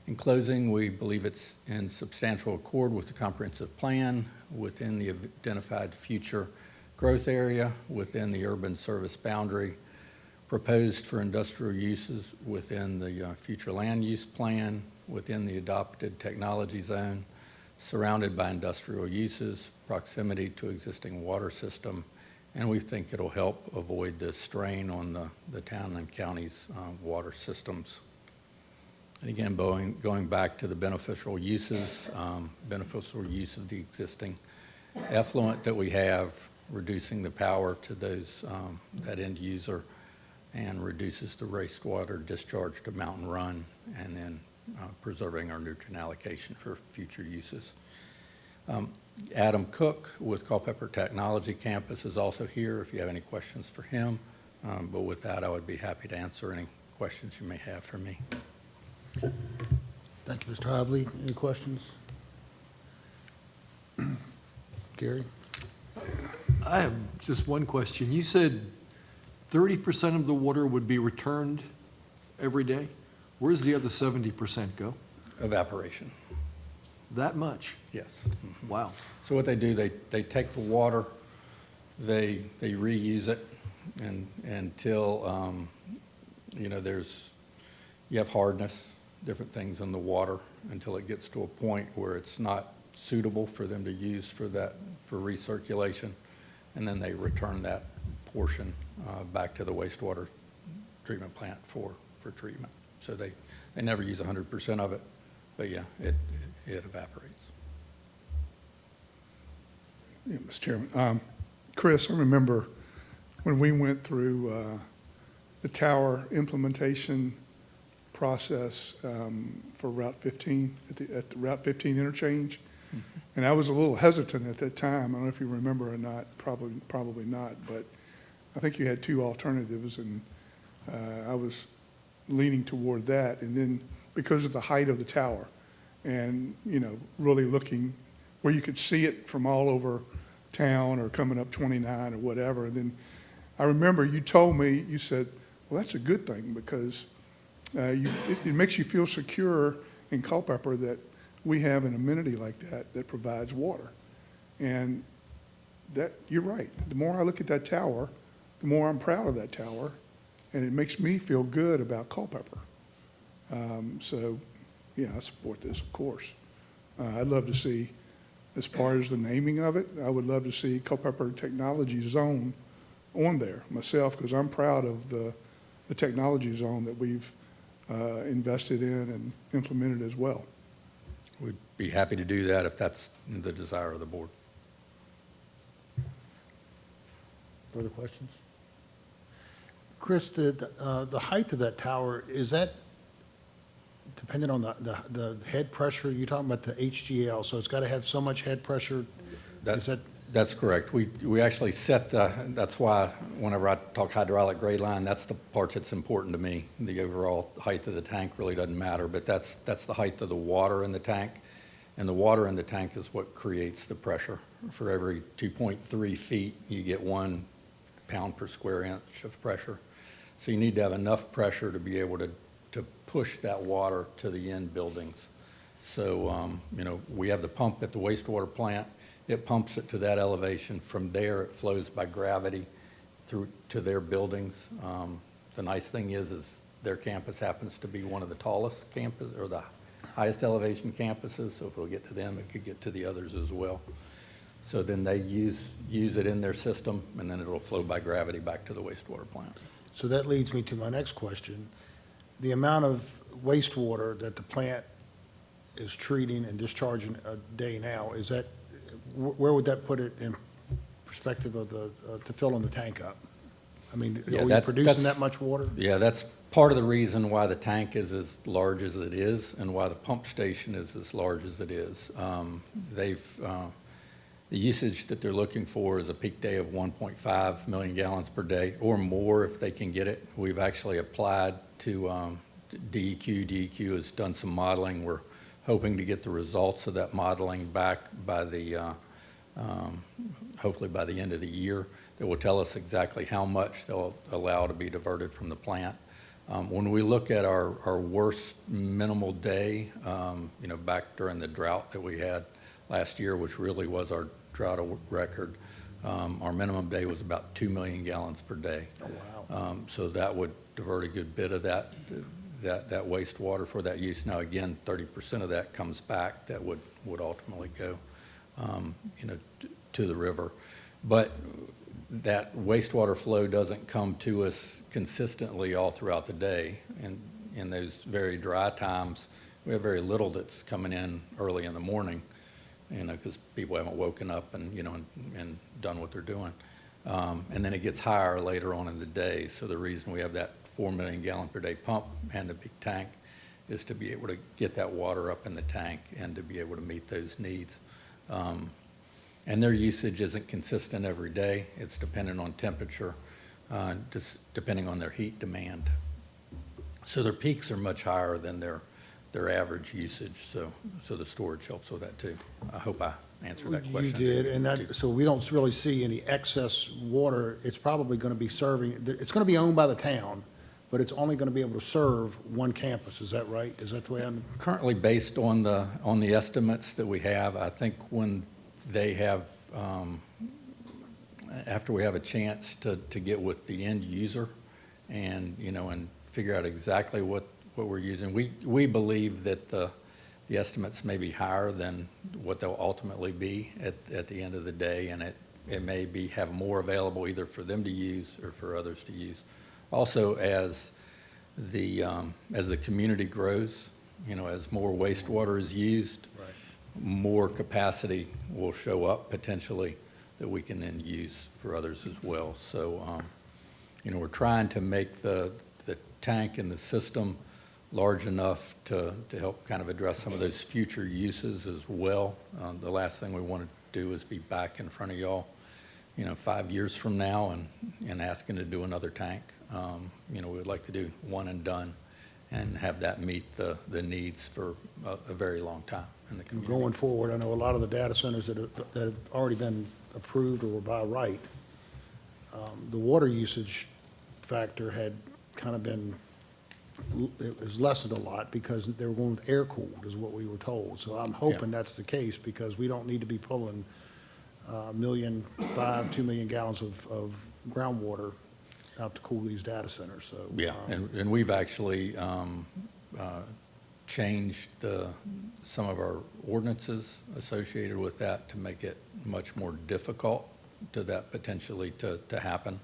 In closing, we believe it's in substantial accord with the comprehensive plan within the identified future growth area within the urban service boundary, proposed for industrial uses within the future land use plan, within the adopted technology zone, surrounded by industrial uses, proximity to existing water system, and we think it'll help avoid the strain on the town and county's water systems. And again, going back to the beneficial uses, beneficial use of the existing effluent that we have, reducing the power to those, that end user, and reduces the wastewater discharge to Mountain Run, and then preserving our nutrient allocation for future uses. Adam Cook with Culpeper Technology Campus is also here if you have any questions for him. But with that, I would be happy to answer any questions you may have for me. Thank you, Mr. Ively. Any questions? Gary? I have just one question. You said 30% of the water would be returned every day? Where does the other 70% go? Evaporation. That much? Yes. Wow. So what they do, they take the water, they reuse it, and until you have hardness, different things in the water, until it gets to a point where it's not suitable for them to use for recirculation, and then they return that portion back to the wastewater treatment plant for treatment. So they never use 100% of it, but yeah, it evaporates. Yeah, Mr. Chairman. Chris, I remember when we went through the tower implementation process for Route 15, at the Route 15 interchange, and I was a little hesitant at that time. I don't know if you remember or not, probably not, but I think you had two alternatives, and I was leaning toward that. And then because of the height of the tower and, really looking where you could see it from all over town or coming up 29 or whatever. And then I remember you told me, you said, well, that's a good thing because it makes you feel secure in Culpeper that we have an amenity like that provides water. And that, you're right. The more I look at that tower, the more I'm proud of that tower, and it makes me feel good about Culpeper. So, yeah, I support this, of course. I'd love to see, as far as the naming of it, I would love to see Culpeper Technology Zone on there myself, because I'm proud of the technology zone that we've invested in and implemented as well. We'd be happy to do that if that's the desire of the board. Further questions? Chris, the height of that tower, is that dependent on the head pressure? You're talking about the HGL, so it's got to have so much head pressure? Is that? That's correct. We actually set, that's why whenever I talk hydraulic grade line, that's the part that's important to me. The overall height of the tank really doesn't matter, but that's the height of the water in the tank. And the water in the tank is what creates the pressure. For every 2.3 feet, you get 1 pound per square inch of pressure. So you need to have enough pressure to be able to push that water to the end buildings. So, you know, we have the pump at the wastewater plant. It pumps it to that elevation. From there, it flows by gravity through to their buildings. The nice thing is their campus happens to be one of the tallest campus, or the highest elevation campuses. So if we'll get to them, it could get to the others as well. So then they use it in their system, and then it'll flow by gravity back to the wastewater plant. So that leads me to my next question. The amount of wastewater that the plant is treating and discharging a day now, is that, where would that put it in perspective of to filling the tank up? I mean, Yeah, are we producing that much water? Yeah, that's part of the reason why the tank is as large as it is and why the pump station is as large as it is. The usage that they're looking for is a peak day of 1.5 million gallons per day or more if they can get it. We've actually applied to DEQ. DEQ has done some modeling. We're hoping to get the results of that modeling back by hopefully by the end of the year. That will tell us exactly how much they'll allow to be diverted from the plant. When we look at our worst minimal day, you know, back during the drought that we had last year, which really was our drought record, our minimum day was about 2 million gallons per day. Oh, wow. So that would divert a good bit of that wastewater for that use. Now, again, 30% of that comes back that would ultimately go, you know, to the river. But that wastewater flow doesn't come to us consistently all throughout the day. And in those very dry times, we have very little that's coming in early in the morning, you know, because people haven't woken up and, you know, and done what they're doing. And then it gets higher later on in the day. So the reason we have that 4 million gallon per day pump and the big tank is to be able to get that water up in the tank and to be able to meet those needs. And their usage isn't consistent every day. It's dependent on temperature, just depending on their heat demand. So their peaks are much higher than their average usage. So the storage helps with that too. I hope I answered that question. You did, and so we don't really see any excess water. It's probably going to be it's going to be owned by the town, but it's only going to be able to serve one campus. Is that right? Is that the way I'm? Currently, based on the estimates that we have, I think when they have, after we have a chance to get with the end user and, you know, and figure out exactly what we're using, we believe that the estimates may be higher than what they'll ultimately be at the end of the day, and it may have more available either for them to use or for others to use. Also, as the community grows, you know, as more wastewater is used, Right. more capacity will show up potentially that we can then use for others as well. So, you know, we're trying to make the tank and the system large enough to help kind of address some of those future uses as well. The last thing we want to do is be back in front of y'all, you know, 5 years from now and asking to do another tank. You know, we'd like to do one and done and have that meet the needs for a very long time in the community. Going forward, I know a lot of the data centers that have already been approved or by right, the water usage factor had kind of been, it was lessened a lot because they were going with air-cooled is what we were told. So I'm hoping that's the case because we don't need to be pulling 1.5 million, 2 million gallons of groundwater out to cool these data centers. So yeah, and we've actually changed some of our ordinances associated with that to make it much more difficult to that potentially to happen.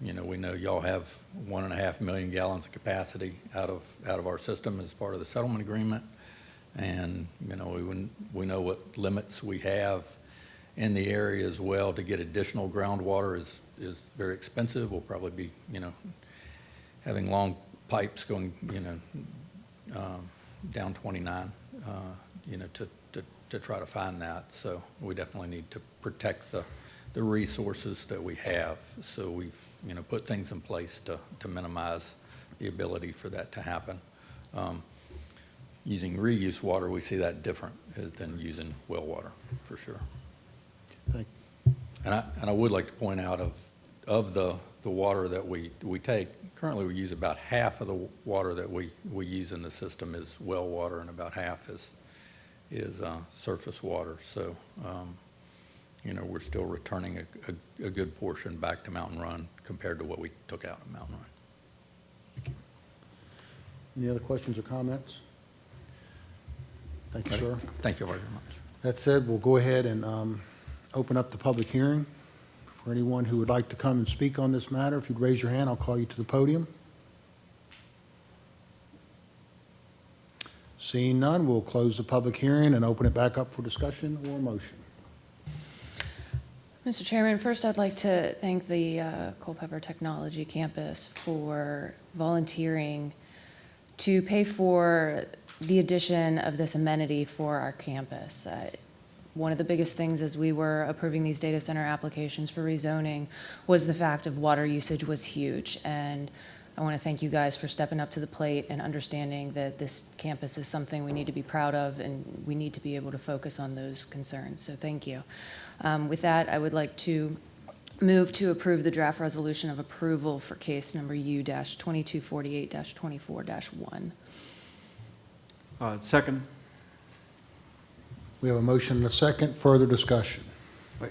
You know, we know y'all have 1.5 million gallons of capacity out of our system as part of the settlement agreement, and you know we know what limits we have in the area as well. To get additional groundwater is very expensive. We'll probably be, having long pipes going, down 29, to try to find that. So we definitely need to protect the resources that we have. So we've, put things in place to minimize the ability for that to happen. Using reuse water, we see that different than using well water, for sure. Thank And I would like to point out of the water that we take, currently we use about half of the water that we use in the system is well water, and about half is surface water. So, we're still returning a good portion back to Mountain Run compared to what we took out of Mountain Run. Any other questions or comments? Thank you, sir. Thank you very much. That said, we'll go ahead and open up the public hearing. For anyone who would like to come and speak on this matter, if you'd raise your hand, I'll call you to the podium. Seeing none, we'll close the public hearing and open it back up for discussion or motion. Mr. Chairman, first I'd like to thank the Culpeper Technology Campus for volunteering to pay for the addition of this amenity for our campus. One of the biggest things as we were approving these data center applications for rezoning was the fact of water usage was huge. And I want to thank you guys for stepping up to the plate and understanding that this campus is something we need to be proud of, and we need to be able to focus on those concerns. So thank you. With that, I would like to move to approve the draft resolution of approval for case number U-2248-24-1. Second. We have a motion and a second. Further discussion.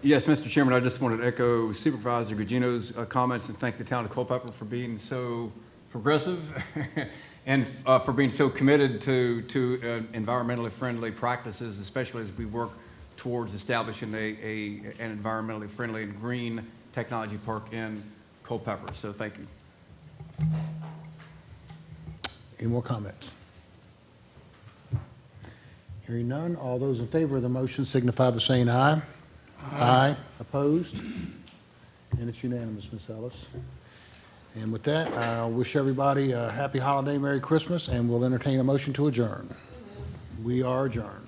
Yes, Mr. Chairman, I just wanted to echo Supervisor Gugino's comments and thank the town of Culpeper for being so progressive and for being so committed to environmentally friendly practices, especially as we work towards establishing an environmentally friendly and green technology park in Culpeper. So thank you. Any more comments? Hearing none, all those in favor of the motion signify by saying aye. Aye. Opposed? And it's unanimous, Ms. Ellis. And with that, I wish everybody a happy holiday, Merry Christmas, and we'll entertain a motion to adjourn. We are adjourned.